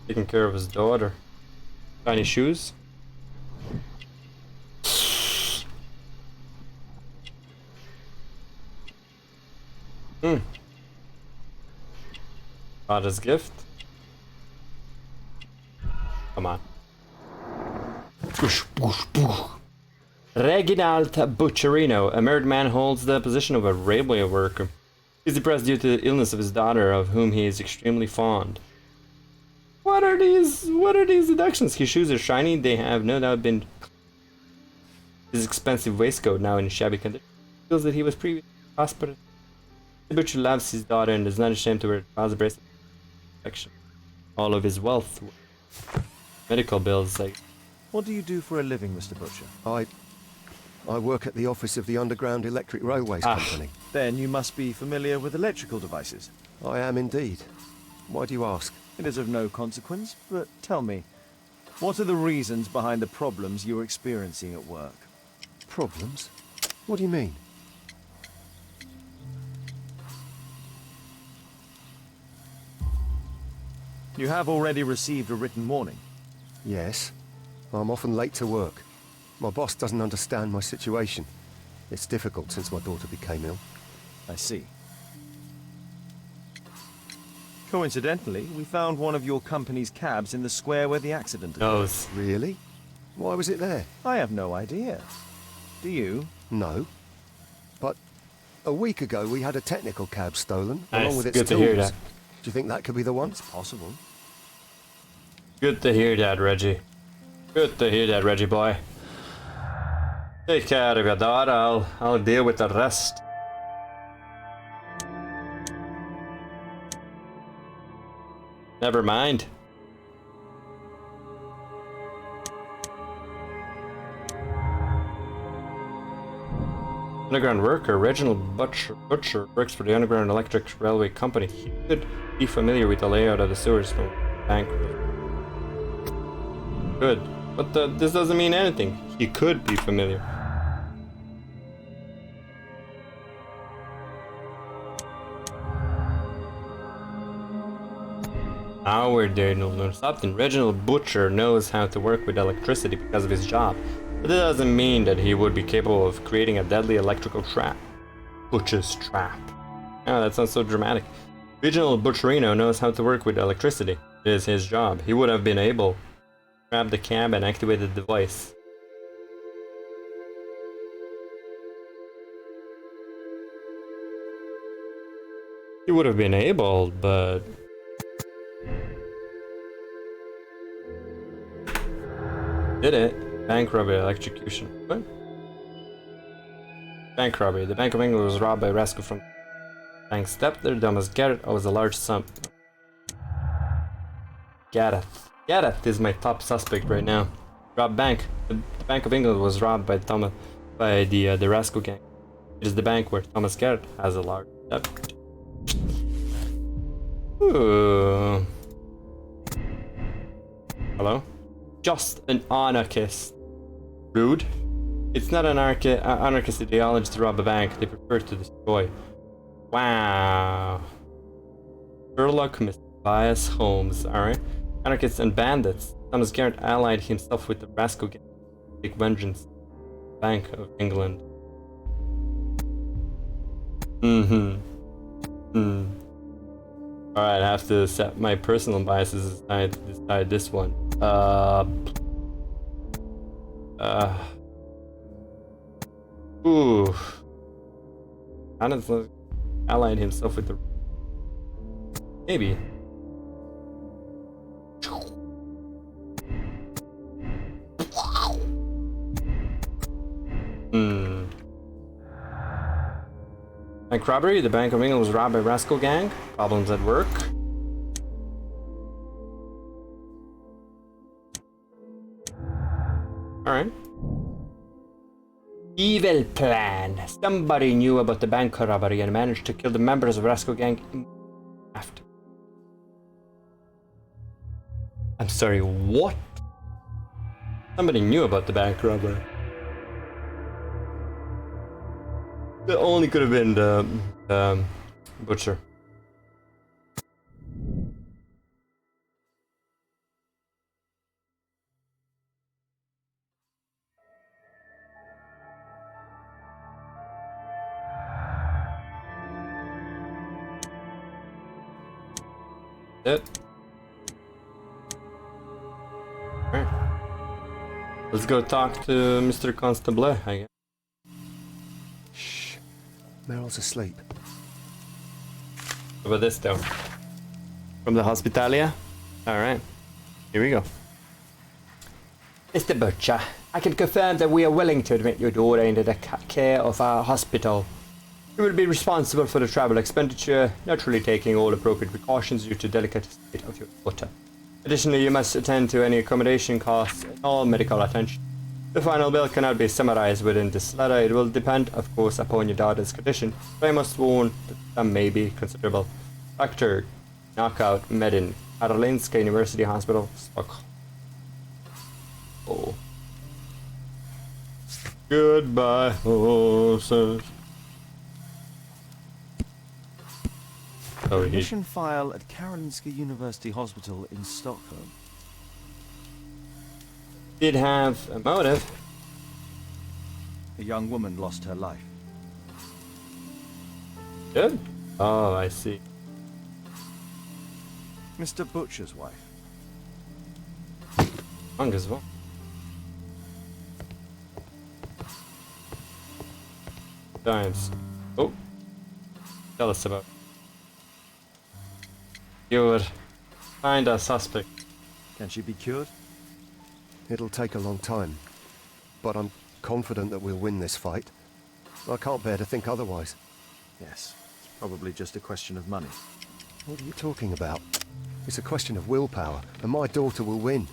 Taking care of his daughter. Tiny shoes. Got his gift. Come on. Reginald Butcherino, a married man, holds the position of a railway worker. He is depressed due to the illness of his daughter, of whom he is extremely fond. What are these deductions? His shoes are shiny. They have no doubt been. His expensive waistcoat, now in shabby condition, feels that he was previously prosperous. The butcher loves his daughter and is not ashamed to wear trouser bracelet. All of his wealth, medical bills. Like, What do you do for a living, Mr. Butcher? I work at the office of the Underground Electric Railways Company. Then you must be familiar with electrical devices. I am indeed. Why do you ask? It is of no consequence, but tell me, what are the reasons behind the problems you're experiencing at work? Problems? What do you mean? You have already received a written warning. Yes. I'm often late to work. My boss doesn't understand my situation. It's difficult since my daughter became ill. I see. Coincidentally, we found one of your company's cabs in the square where the accident occurred. nose. Really? Why was it there? I have no idea. Do you? No. But a week ago we had a technical cab stolen, along Nice. with its Good to tools. hear that. Do you think that could be the one? It's possible. Good to hear that, Reggie. Good to hear that, Reggie boy. Take care of your daughter. I'll deal with the rest. Never mind. Underground worker Reginald Butcher works for the Underground Electric Railway Company. He could be familiar with the layout of the sewers from the bank. Good. But this doesn't mean anything. He could be familiar. Now we're doing something. Reginald Butcher knows how to work with electricity because of his job. But that doesn't mean that he would be capable of creating a deadly electrical trap. Butcher's trap. Oh, that sounds so dramatic. Reginald Butcherino knows how to work with electricity. It is his job. He would have been able to grab the cab and activate the device. He would have been able, but... Did it? Bank robbery, electrocution. What? Bank robbery. The Bank of England was robbed by a rascal from bank stepfather, Thomas Garrett, owes a large sum. Gareth. Gareth is my top suspect right now. Robbed bank. The Bank of England was robbed by the rascal gang. It is the bank where Thomas Garrett has a large debt. Ooh. Hello? Just an anarchist. Rude. It's not an anarchist ideology to rob a bank. They prefer to destroy. Wow. Sherlock Holmes. Alright. Anarchists and bandits. Thomas Garrett allied himself with the rascal gang to take vengeance. Bank of England. Alright, I have to set my personal biases aside to decide this one. Ooh. Honestly, allied himself with the... Maybe. Bank robbery. The Bank of England was robbed by rascal gang. Problems at work. Alright. Evil plan. Somebody knew about the bank robbery and managed to kill the members of the Rascal Gang after. I'm sorry, what? Somebody knew about the bank robbery. It only could have been the butcher. It. Alright. Let's go talk to Mr. Constable, I guess. Shh. Meryl's asleep. What about this though? From the Hospitalia? Alright. Here we go. Mr. Butcher, I can confirm that we are willing to admit your daughter into the care of our hospital. You will be responsible for the travel expenditure, naturally taking all appropriate precautions due to the delicate state of your daughter. Additionally, you must attend to any accommodation costs and all medical attention. The final bill cannot be summarized within this letter. It will depend, of course, upon your daughter's condition, but I must warn that some may be considerable. Dr. Knockout Medin, Karolinska University Hospital, Stockholm. Oh. Goodbye, horses. Oh, he Admission file at Karolinska University Hospital in Stockholm. did have a motive. A young woman lost her life. Good. Oh, I see. Mr. Butcher's wife. Wrong as well. Times. Oh. Tell us about. You would find a suspect. Can she be cured? It'll take a long time, but I'm confident that we'll win this fight. I can't bear to think otherwise. Yes. It's probably just a question of money. What are you talking about? It's a question of willpower, and my daughter will win.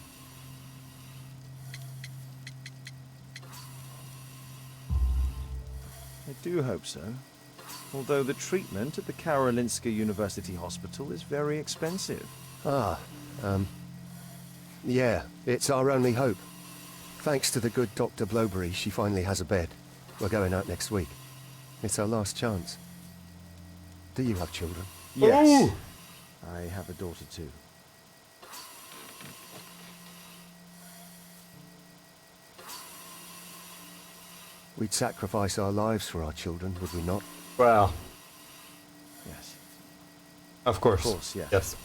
I do hope so. Although the treatment at the Karolinska University Hospital is very expensive. Yeah, it's our only hope. Thanks to the good Dr. Blowberry, she finally has a bed. We're going out next week. It's our last chance. Do you have children? Yes. I have a daughter too. We'd sacrifice our lives for our children, would we not? Well, Yes. of course. Of course, yes. Yes.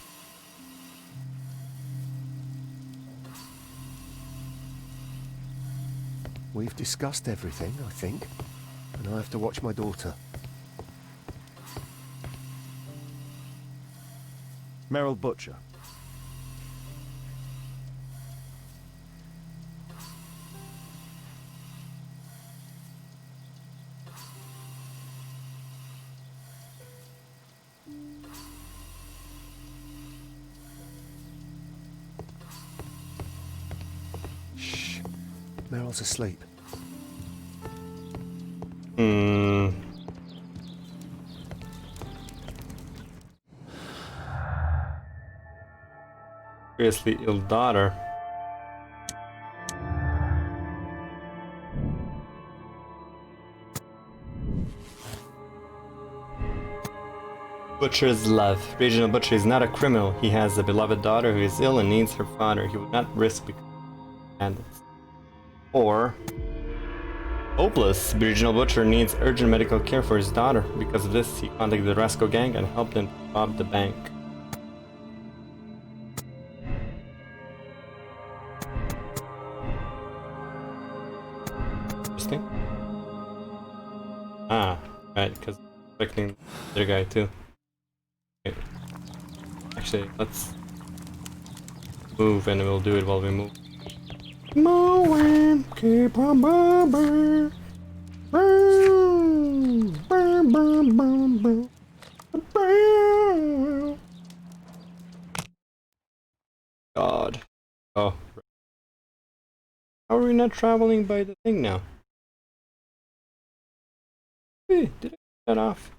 We've discussed everything, I think. And I have to watch my daughter. Meryl Butcher. Shh. Meryl's asleep. Hmm. Seriously ill daughter. Butcher's love. Regional Butcher is not a criminal. He has a beloved daughter who is ill and needs her father. He would not risk becoming bandits. Or hopeless. Regional Butcher needs urgent medical care for his daughter. Because of this, he contacted the Rascal Gang and helped them rob the bank. Interesting. Ah, right, because expecting the other guy too. Okay. Actually, let's move and we'll do it while we move. Moving, keep on moving. Boom, boom, boom, boom, boom. Boom. God. Oh. How are we not traveling by the thing now? Hey, did I get that off?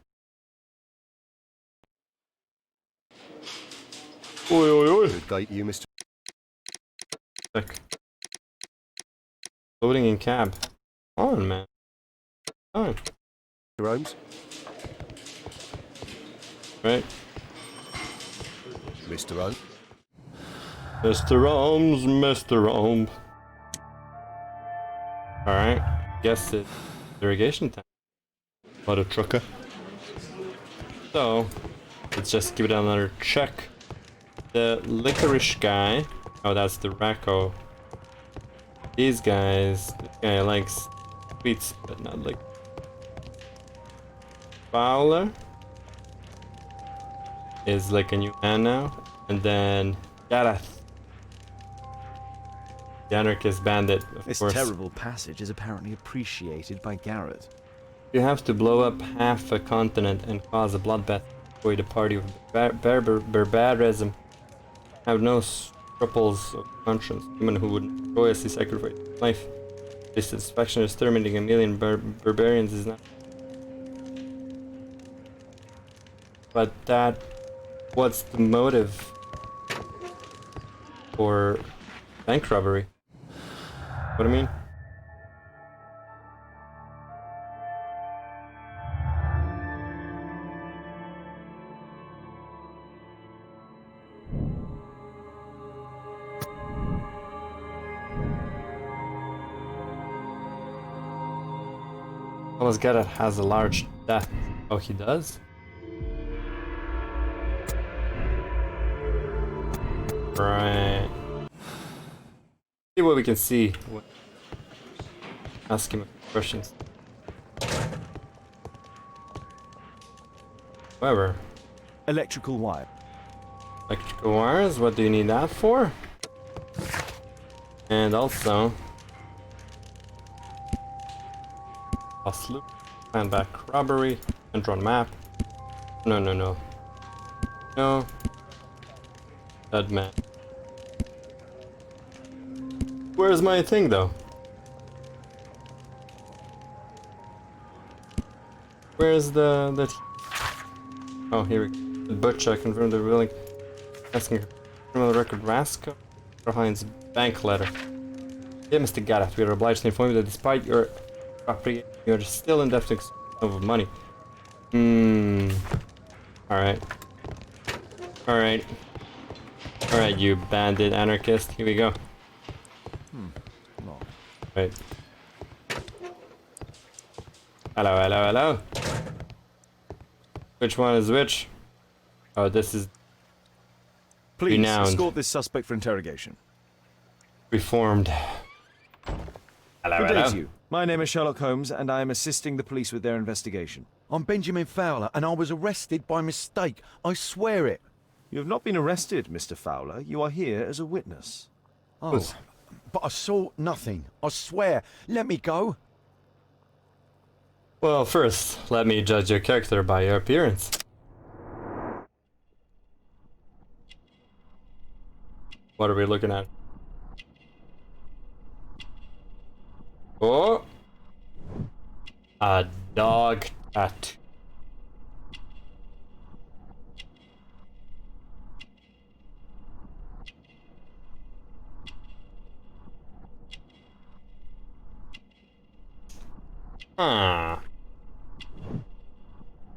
Oi, oi, oi. Good day to you, Mr. Sick. Loading in cab. Come on, man. Come on. Holmes. Right. Mr. Holmes. Mr. Holmes, Mr. Holmes. Alright. Guess it's irrigation time. What a trucker. So, let's just give it another check. The licorice guy. Oh, that's the Racco. These guys. This guy likes sweets, but not like. Fowler is like a new man now. And then Gareth. The anarchist bandit, of This course. terrible passage is apparently appreciated by Garrett. You have to blow up half a continent and cause a bloodbath for the party of barbarism. Have no scruples of conscience. Human who would joyously sacrifice life. The satisfaction of exterminating a million barbarians is not. But that, what's the motive for bank robbery? What I mean? Thomas Garrett has a large death. Oh, he does? Right. See what we can see. Ask him questions. However, Electrical wire. electrical wires, what do you need that for? And also, lost loop, plan back robbery, enter on map. No, no, no. No. Dead man. Where's my thing though? Where's the oh, here we go. The butcher confirmed the ruling. Asking criminal record Rasco behind bank letter. Dear Mr. Garrett, we are obliged to inform you that despite your property, you are still in debt of money. Alright. Alright. Alright, you bandit anarchist. Here we go. No. Right. Hello, hello, hello. Which one is which? Oh, this is Please Renowned. escort this suspect for interrogation. reformed. Hello, Good day hello. to you. My name is Sherlock Holmes, and I am assisting the police with their investigation. I'm Benjamin Fowler, and I was arrested by mistake. I swear it. You have not been arrested, Mr. Fowler. You are here as a witness. Oh, but I saw nothing. I swear. Let me go. Well, first, let me judge your character by your appearance. What are we looking at? Oh! A dog tattoo. Huh.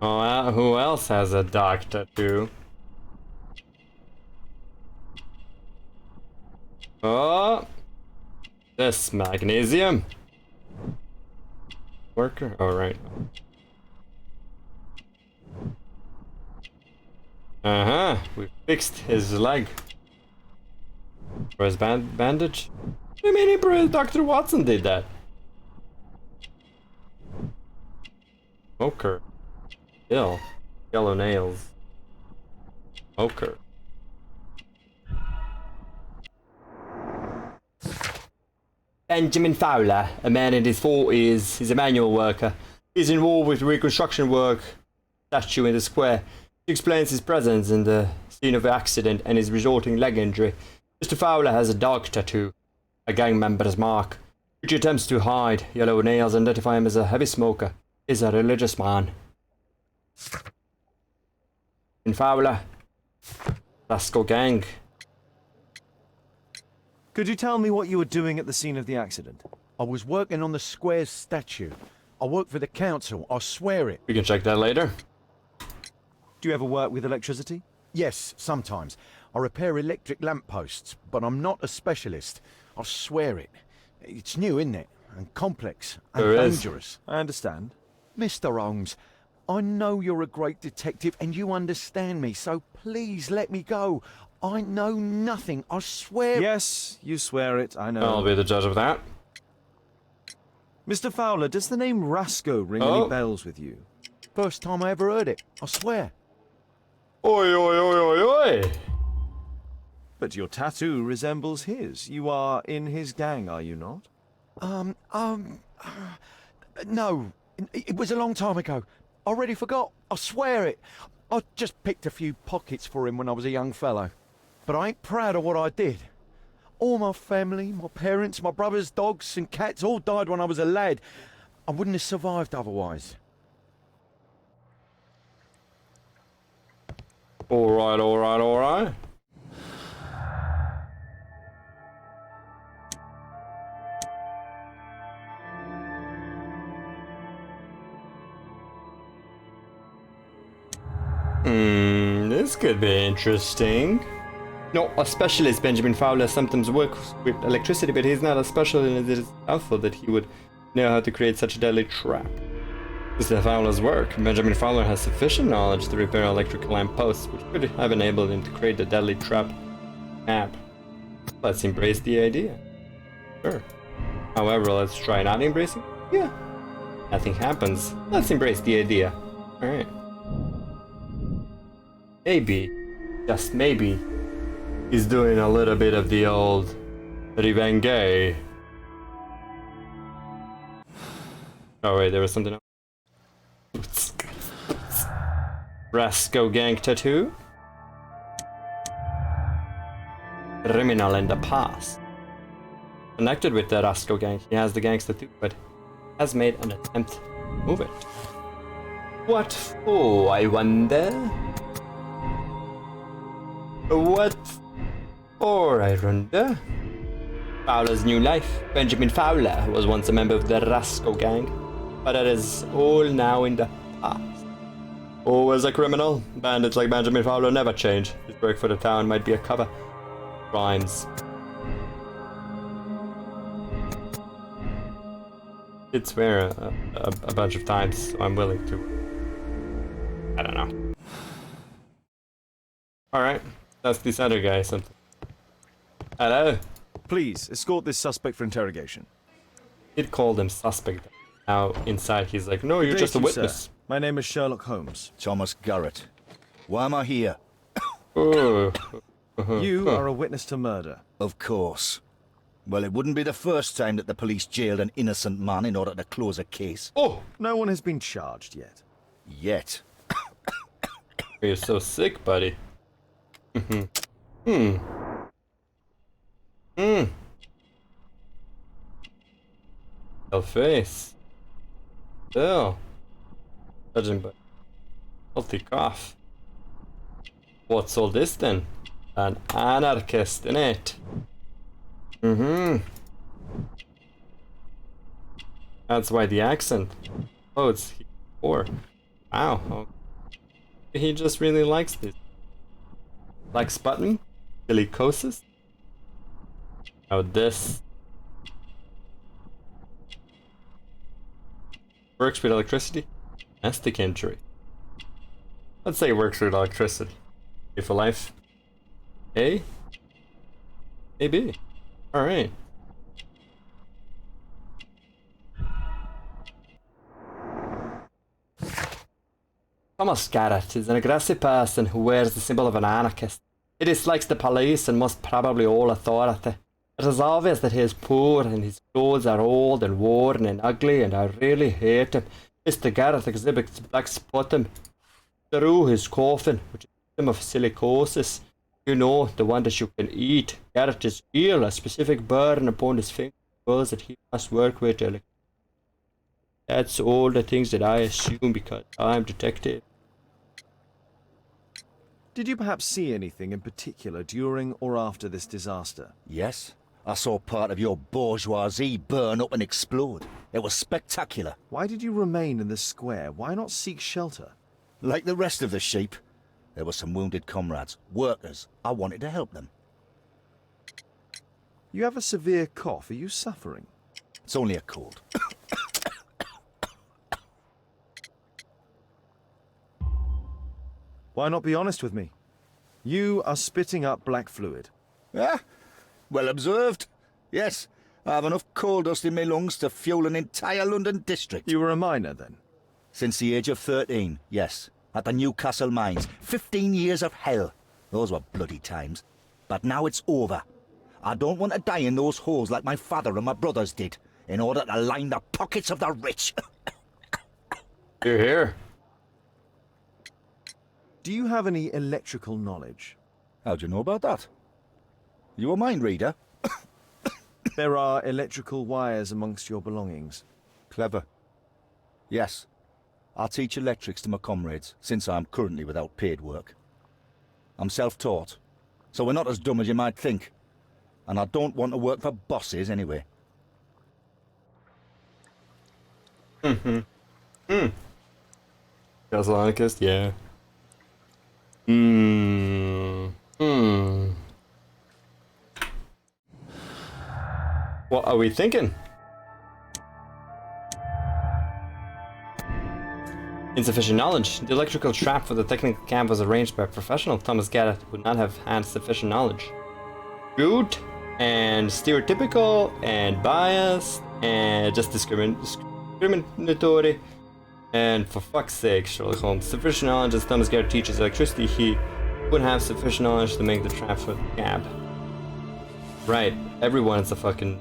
Oh, who else has a dog tattoo? Oh! This magnesium. Worker? Oh, right. Uh-huh. We fixed his leg. Or his bandage? What do you mean Dr. Watson did that? Smoker. Ill. Yellow nails. Smoker. Benjamin Fowler, a man in his 40s, he's a manual worker. He's involved with reconstruction work. Statue in the square. He explains his presence in the scene of the accident and his resulting leg injury. Mr. Fowler has a dog tattoo, a gang member's mark, which he attempts to hide. Yellow nails identify him as a heavy smoker. is a religious man. In Fowler. Rascal gang. Could you tell me what you were doing at the scene of the accident? I was working on the square's statue. I work for the council, I swear it. We can check that later. Do you ever work with electricity? Yes, sometimes. I repair electric lampposts, but I'm not a specialist. I swear it. It's new, isn't it? And complex and There is. dangerous. I understand. Mr. Holmes, I know you're a great detective and you understand me, so please let me go. I know nothing, I swear. Yes, you swear it, I know. I'll be the judge of that. Mr. Fowler, does the name Rasco ring Oh. any bells with you? First time I ever heard it, I swear. Oi, oi, oi, oi, oi! But your tattoo resembles his. You are in his gang, are you not? No, it was a long time ago. I already forgot, I swear it. I just picked a few pockets for him when I was a young fellow. But I ain't proud of what I did. All my family, my parents, my brothers, dogs and cats all died when I was a lad. I wouldn't have survived otherwise. Alright, alright, alright. This could be interesting. No, a specialist, Benjamin Fowler, sometimes works with electricity, but he's not a specialist. It is doubtful that he would know how to create such a deadly trap. This is Fowler's work. Benjamin Fowler has sufficient knowledge to repair electric lamp posts, which could have enabled him to create the deadly trap app. Let's embrace the idea. Sure. However, let's try not embracing. Yeah. Nothing happens. Let's embrace the idea. Alright. Maybe, just maybe, He's doing a little bit of the old revenge. Oh wait, there was something else. Rasco gang tattoo? Criminal in the past. Connected with the Rasco gang, he has the gang's tattoo, but has made an attempt to move it. What for, I wonder? What for, I wonder? Fowler's new life. Benjamin Fowler was once a member of the Rasco gang, but it is all now in the past. Always a criminal. Bandits like Benjamin Fowler never change. His work for the town might be a cover. Crimes. Did swear a bunch of times, so I'm willing to. I don't know. Alright, that's this other guy something. Hello? Please, escort this suspect for interrogation. He'd called him suspect. Now inside he's like, no, you're Good just day a to you, sir. witness. My name is Sherlock Holmes. Thomas Garrett. Why am I here? Oh. You are a witness to murder. Of course. Well, it wouldn't be the first time that the police jailed an innocent man in order to close a case. Oh! No one has been charged yet. Yet. You're so sick, buddy. Your face. Still. Judging by healthy cough. What's all this then? An anarchist, innit? That's why the accent. Oh, it's four. Wow. Oh. He just really likes this. Likes button? Silicosis? Oh, this. Works with electricity? Domestic injury. Let's say works with electricity. A for life. A? A, B. Alright. Thomas Garrett is an aggressive person who wears the symbol of an anarchist. He dislikes the police and most probably all authority. It is obvious that he is poor and his clothes are old and worn and ugly, and I really hate him. Mr. Garrett exhibits black sputum through his coffin, which is a symptom of silicosis. You know, the one that you can eat. Garrett is ill, a specific burn upon his finger shows that he must work with That's all the things that I assume because I'm detective. Did you perhaps see anything in particular during or after this disaster? Yes, I saw part of your bourgeoisie burn up and explode. It was spectacular. Why did you remain in the square? Why not seek shelter? Like the rest of the sheep, there were some wounded comrades, workers. I wanted to help them. You have a severe cough. Are you suffering? It's only a cold. Why not be honest with me? You are spitting up black fluid. Ah, well observed. Yes, I have enough coal dust in my lungs to fuel an entire London district. You were a miner then? Since the age of 13, yes. At the Newcastle mines. 15 years of hell. Those were bloody times. But now it's over. I don't want to die in those holes like my father and my brothers did, in order to line the pockets of the rich. You're here. Do you have any electrical knowledge? How do you know about that? You a mind reader? There are electrical wires amongst your belongings. Clever. Yes. I teach electrics to my comrades, since I'm currently without paid work. I'm self-taught, so we're not as dumb as you might think. And I don't want to work for bosses anyway. Casablancas, yeah. What are we thinking? Insufficient knowledge. The electrical trap for the technical camp was arranged by a professional. Thomas Gaddett would not have had sufficient knowledge. Rude and stereotypical and biased and just discriminatory. And for fuck's sake, Sherlock Holmes, sufficient knowledge as Thomas Gaddett teaches electricity, he would have sufficient knowledge to make the trap for the cab. Right, everyone's a fucking...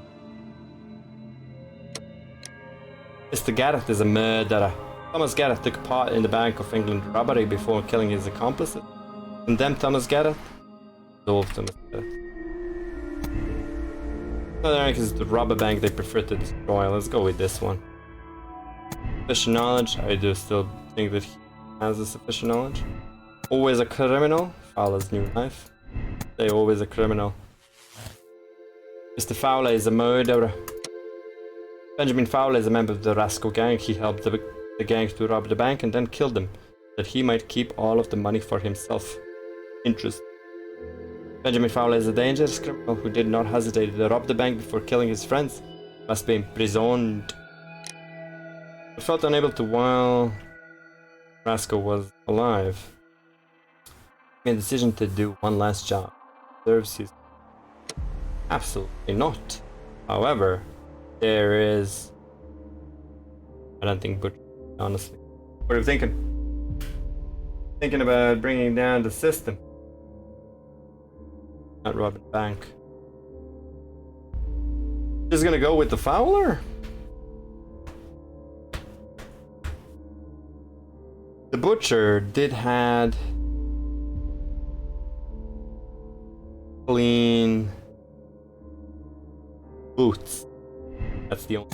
Mr. Gaddett is a murderer. Thomas Gaddett took part in the Bank of England robbery before killing his accomplices. Condemn Thomas Gaddett? Absolve Thomas Gaddett. Another rank is to rob a bank they prefer to destroy. Let's go with this one. Sufficient knowledge. I do still think that he has a sufficient knowledge. Always a criminal. Fowler's new life. They always a criminal. Mr. Fowler is a murderer. Benjamin Fowler is a member of the Rascal gang. He helped the gang to rob the bank and then killed them, that he might keep all of the money for himself. Interest. Benjamin Fowler is a dangerous criminal who did not hesitate to rob the bank before killing his friends. Must be imprisoned. I felt unable to while Rascal was alive. Made a decision to do one last job. Serves his... Absolutely not. However, there is... I don't think Butcher, honestly. What are you thinking? Thinking about bringing down the system. Not robbing the bank. Just gonna go with the Fowler? The Butcher did had clean boots. That's the only...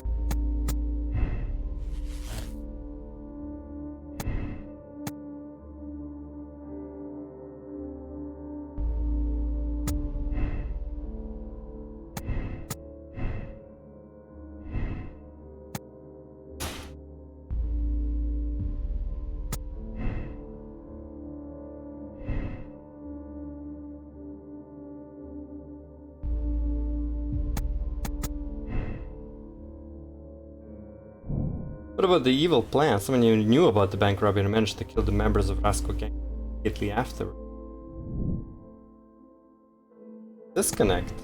What about the evil plan? Someone who knew about the bank robbery and managed to kill the members of Rascal Gang immediately after. Disconnect.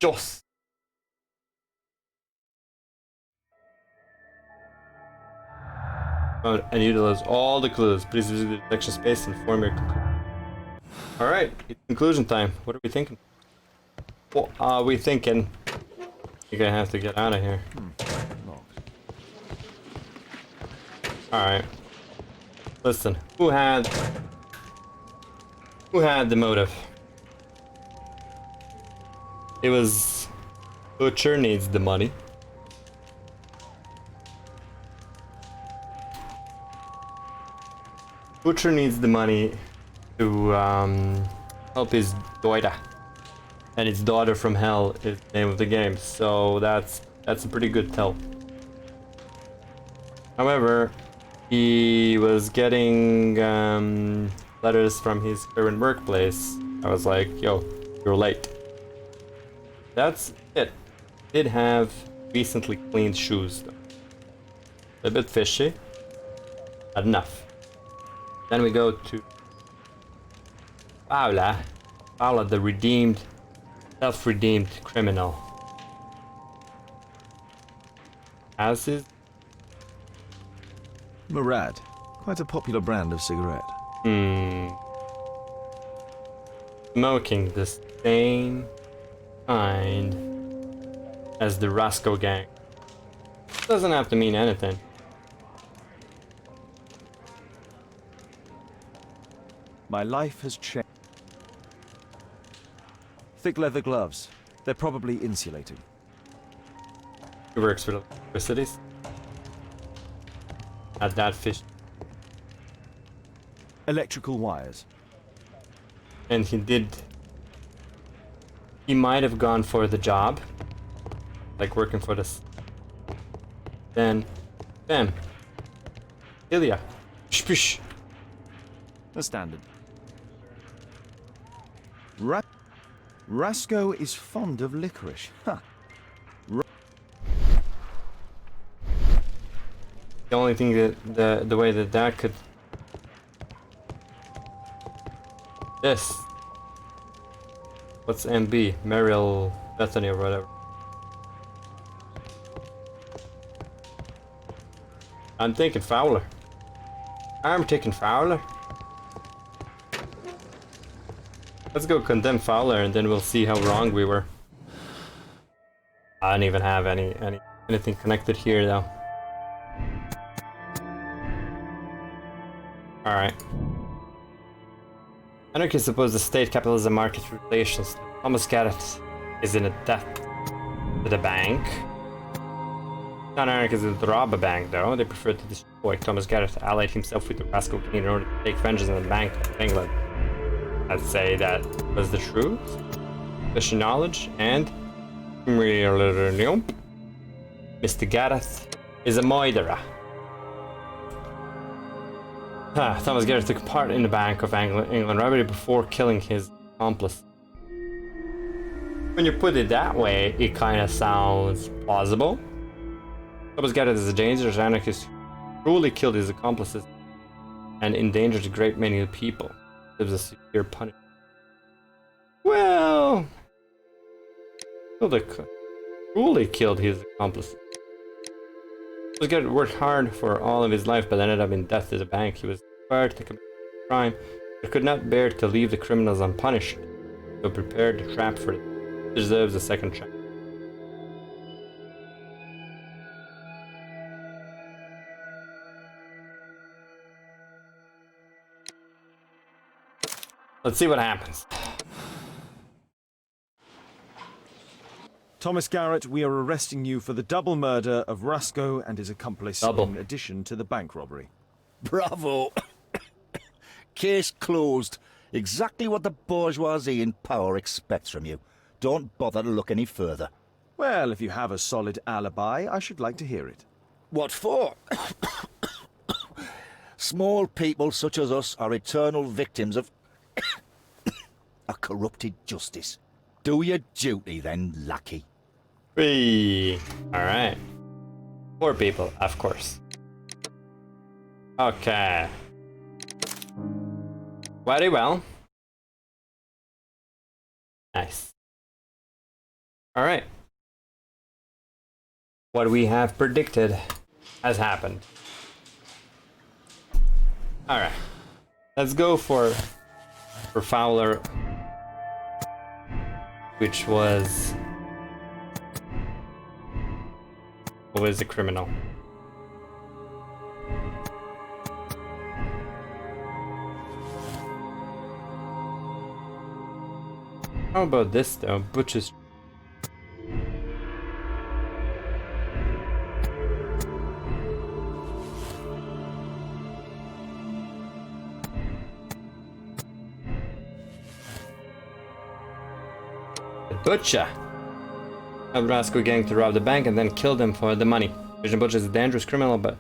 Joss. And utilize all the clues. Please visit the detection space and form your conclusion. Alright, conclusion time. What are we thinking? What are we thinking? You're gonna have to get out of here. Alright. Listen, who had the motive? It was Butcher needs the money. Butcher needs the money to help his daughter. And his daughter from hell is the name of the game, so that's a pretty good tell. However, he was getting letters from his current workplace. I was like, yo, you're late. That's it. Did have recently cleaned shoes though. A bit fishy. Not enough. Then we go to Paula. Paula, the redeemed, self-redeemed criminal. As is Murad, quite a popular brand of cigarette. Smoking the same kind as the Roscoe gang. Doesn't have to mean anything. My life has changed. Thick leather gloves. They're probably insulating. He works for the cities. Not that fish. Electrical wires. And he might have gone for the job. Like working for this. Then, bam. Ilya. Shpish. The standard. Rasco is fond of licorice. Huh. The only thing that the way that could this what's MB Meryl Bethany or whatever. I'm taking Fowler. I'm taking Fowler. Let's go condemn Fowler and then we'll see how wrong we were. I don't even have anything connected here though. Alright. Anarchists oppose the state capitalism market relations. Thomas Garrett is in a debt to the bank. Not anarchists to rob a bank though, they prefer to destroy. Thomas Garrett allied himself with the Rascal King in order to take vengeance on the Bank of England. I'd say that was the truth, sufficient knowledge, and Mr. Gareth is a murderer. Thomas Gareth took part in the Bank of England robbery before killing his accomplice. When you put it that way, it kind of sounds plausible. Thomas Gareth is a dangerous anarchist who cruelly killed his accomplices and endangered a great many people. Gives a severe punishment. Well, cruelly killed his accomplices. Thomas Gareth worked hard for all of his life, but ended up in death to the bank. He was required to commit a crime, but could not bear to leave the criminals unpunished, so prepared a trap for them. Deserves a second chance. Let's see what happens. Thomas Garrett, we are arresting you for the double murder of Rasco and his accomplice in addition to the bank robbery. Bravo! Case closed. Exactly what the bourgeoisie in power expects from you. Don't bother to look any further. Well, if you have a solid alibi, I should like to hear it. What for? Small people such as us are eternal victims of a corrupted justice. Do your duty then, lackey. Whee! Alright. Poor people, of course. Okay. Very well. Nice. Alright. What we have predicted has happened. Alright. Let's go for Fowler, which was always a criminal. How about this though? Butcher's. The Butcher helped Rascal gang to rob the bank and then killed them for the money. Vision Butcher is a dangerous criminal, but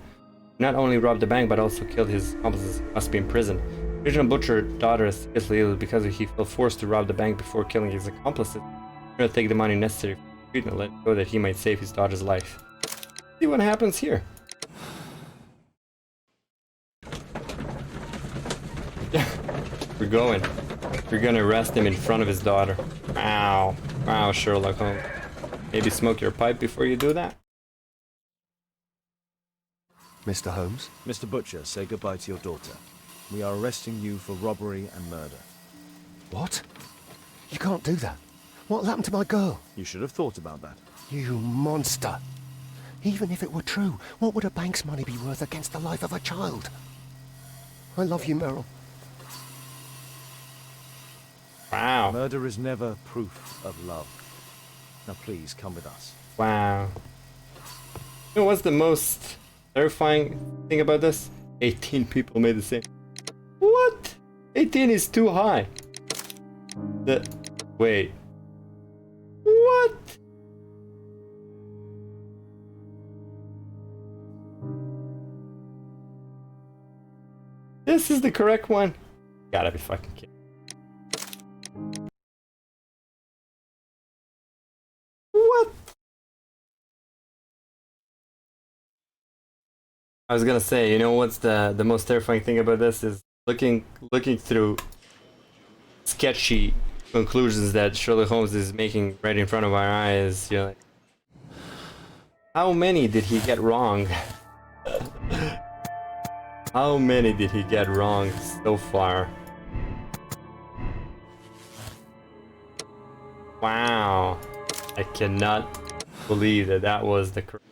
not only robbed the bank but also killed his accomplices. He must be in prison. Original Butcher daughter is seriously ill because he felt forced to rob the bank before killing his accomplices. He's going to take the money necessary for treatment, let it go that he might save his daughter's life. See what happens here. We're going. We're gonna arrest him in front of his daughter. Wow. Wow, Sherlock Holmes. Maybe smoke your pipe before you do that? Mr. Holmes? Mr. Butcher, say goodbye to your daughter. We are arresting you for robbery and murder. What? You can't do that. What'll happen to my girl? You should have thought about that. You monster. Even if it were true, what would a bank's money be worth against the life of a child? I love you, Meryl. Wow. Murder is never proof of love. Now please, come with us. Wow. You know what's the most terrifying thing about this? 18 people made the same. What? 18 is too high. Wait. What? This is the correct one? Gotta be fucking kidding. What? I was gonna say, you know what's the most terrifying thing about this is looking through sketchy conclusions that Sherlock Holmes is making right in front of our eyes. You're like, how many did he get wrong? How many did he get wrong so far? Wow. I cannot believe that was the correct.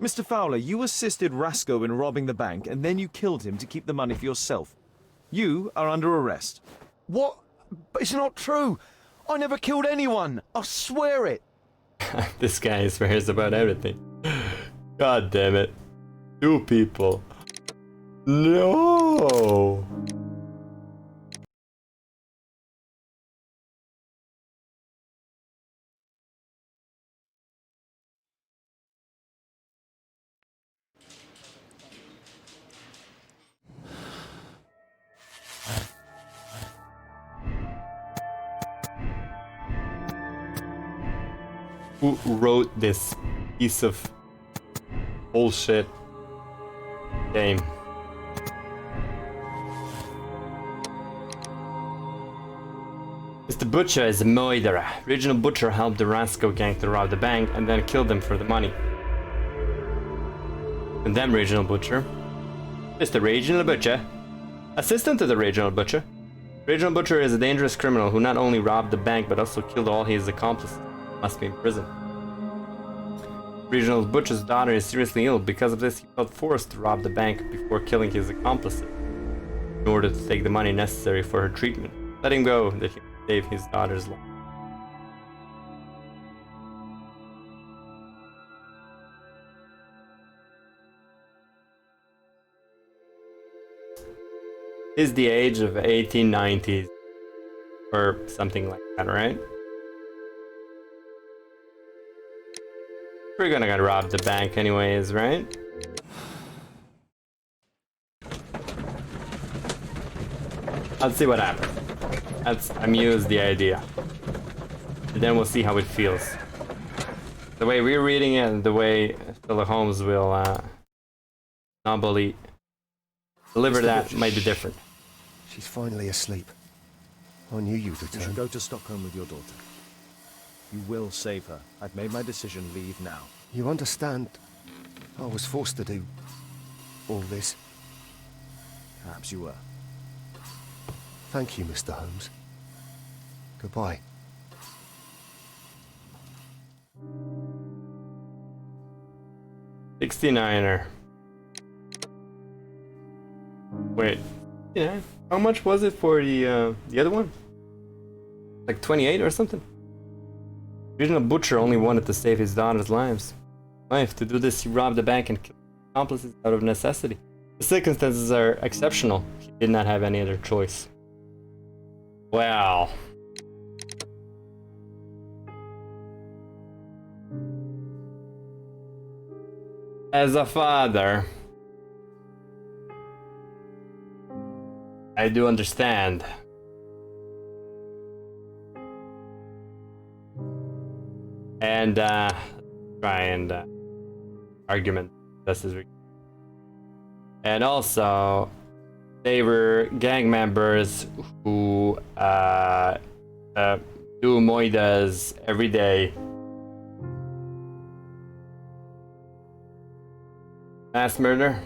Mr. Fowler, you assisted Rasco in robbing the bank, and then you killed him to keep the money for yourself. You are under arrest. What? But it's not true. I never killed anyone. I swear it. This guy swears about everything. God damn it. 2 people. No. Who wrote this piece of bullshit game? Mr. Butcher is a murderer. Original Butcher helped the Rasco gang to rob the bank and then killed them for the money. And then Regional Butcher. Mr. Regional Butcher. Assistant to the Regional Butcher. Regional Butcher is a dangerous criminal who not only robbed the bank but also killed all his accomplices. Must be in prison. Regional Butcher's daughter is seriously ill. Because of this, he felt forced to rob the bank before killing his accomplices in order to take the money necessary for her treatment. Let him go that he would save his daughter's life. Is the age of 1890s or something like that, right? We're gonna rob the bank anyways, right? Let's see what happens. Let's amuse the idea. And then we'll see how it feels. The way we're reading it and the way Sherlock Holmes will normally deliver that might be different. She's finally asleep. I knew you'd You should return. go to Stockholm with your daughter. You will save her. I've made my decision. Leave now. You understand, I was forced to do all this. Perhaps you were. Thank you, Mr. Holmes. Goodbye. $69er. Wait, yeah. How much was it for the other one? Like 28 or something? Original butcher only wanted to save his daughter's lives. To do this, he robbed the bank and killed accomplices out of necessity. The circumstances are exceptional. He did not have any other choice. Wow. As a father, I do understand. And try and argument this is, and also they were gang members who do moidas every day. Mass murder.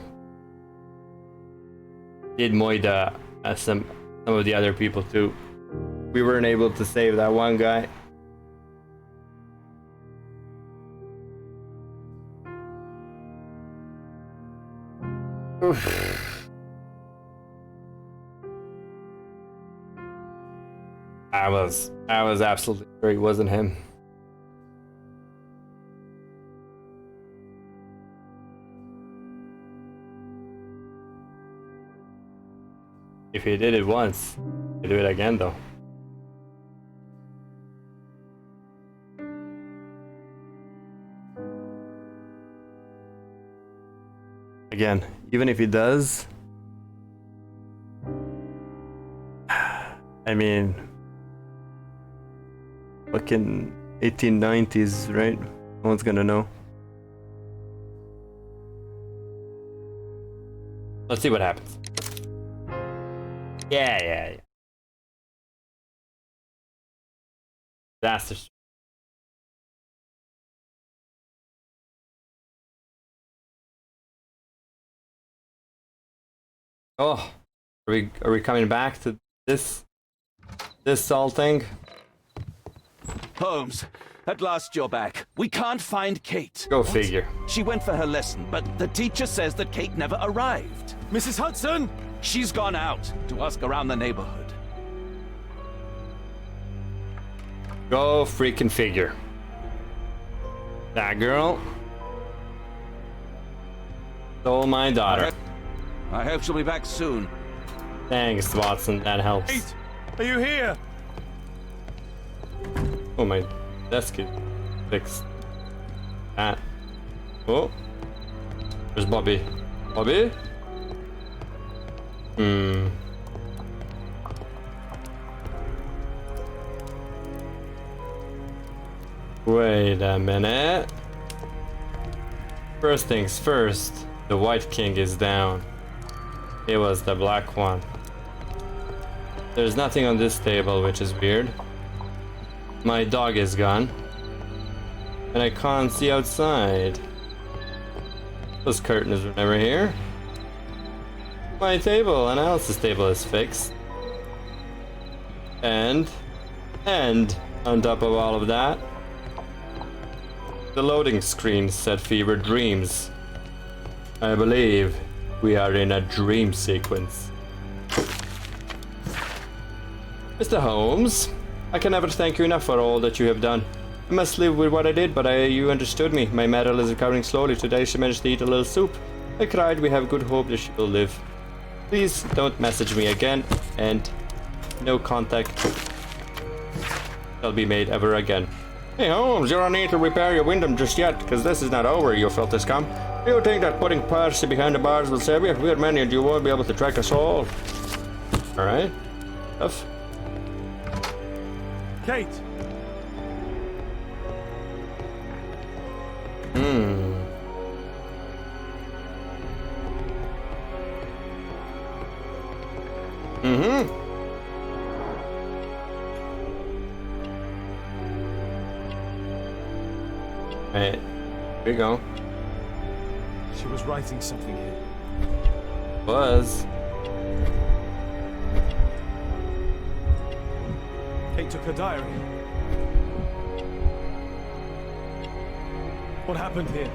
Did moida some of the other people too. We weren't able to save that one guy. Oof. I was absolutely sure it wasn't him. If he did it once, he'll do it again though. Again, even if he does, I mean, fucking 1890s, right? No one's gonna know. Let's see what happens. Yeah. Disaster. Oh, are we coming back to this all thing? Holmes, at last you're back. We can't find Kate. Go figure. She went for her lesson, but the teacher says that Kate never arrived. Mrs. Hudson! She's gone out to ask around the neighborhood. Go freaking figure. That girl stole my daughter. I hope she'll be back soon. Thanks, Watson. That helps. Kate, are you here? Oh, my desk is fixed. Ah. Oh. Where's Bobby? Bobby? Wait a minute. First things first, the White King is down. It was the black one. There's nothing on this table, which is weird. My dog is gone. And I can't see outside. Those curtains were never here. My table and Alice's table is fixed. And on top of all of that, the loading screen said fever dreams. I believe we are in a dream sequence. Mr. Holmes, I can never thank you enough for all that you have done. I must live with what I did, but you understood me. My Meryl is recovering slowly. Today she managed to eat a little soup. I cried. We have good hope that she will live. Please don't message me again, and no contact shall be made ever again. Hey Holmes, you don't need to repair your window just yet, because this is not over, you filthy scum. You think that putting Percy behind the bars will save you? We're many and you won't be able to track us all. Alright. Tough. Kate! Right. Here we go. She was writing something here. Was. took her diary. What happened here?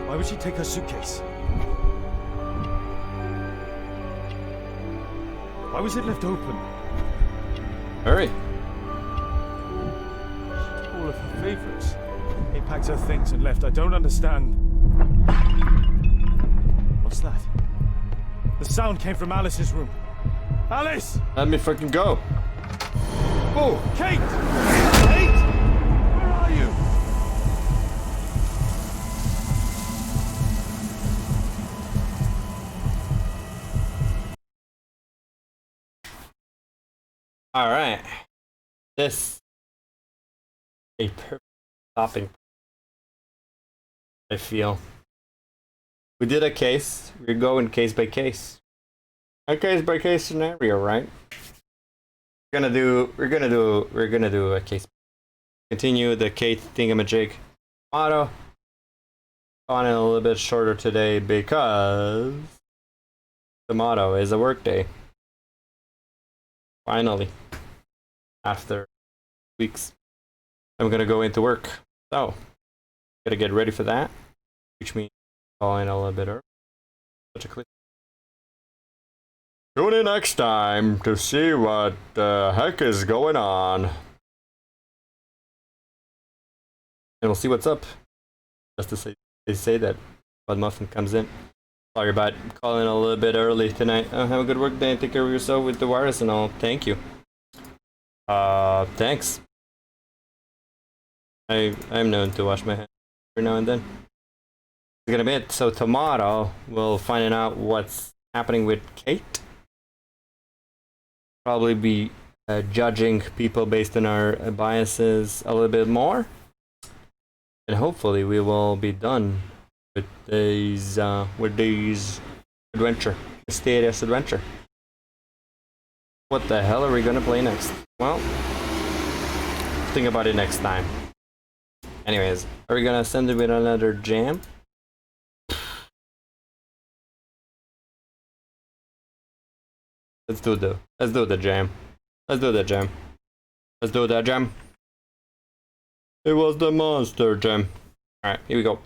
Why would she take her suitcase? Why was it left open? Hurry. All of her favorites. He packed her things and left. I don't understand. What's that? The sound came from Alice's room. Alice! Let me fucking go. Oh, Kate! Kate! Where are you? all right. This a perfect stopping. I feel. We did a case. We're going case by case. A case by case scenario, right? We're gonna do a case. Continue the Kate thingamajig motto. On it a little bit shorter today because the motto is a work day. Finally, after weeks, I'm gonna go into work. So, gotta get ready for that, which means calling a little bit early. Such a click. Tune in next time to see what the heck is going on. And we'll see what's up. Just to say, they say that Bud Muffin comes in. Sorry about calling a little bit early tonight. Have a good work day and take care of yourself with the virus and all. Thank you. Thanks. I'm known to wash my hands every now and then. It's gonna be it. So tomorrow we'll find out what's happening with Kate. Probably be judging people based on our biases a little bit more, and hopefully we will be done with these adventure, mysterious adventure. What the hell are we gonna play next? Well, think about it next time. Anyways, are we gonna send it with another jam? Let's do the jam. Let's do the jam. Let's do the jam. It was the monster jam. Alright, here we go.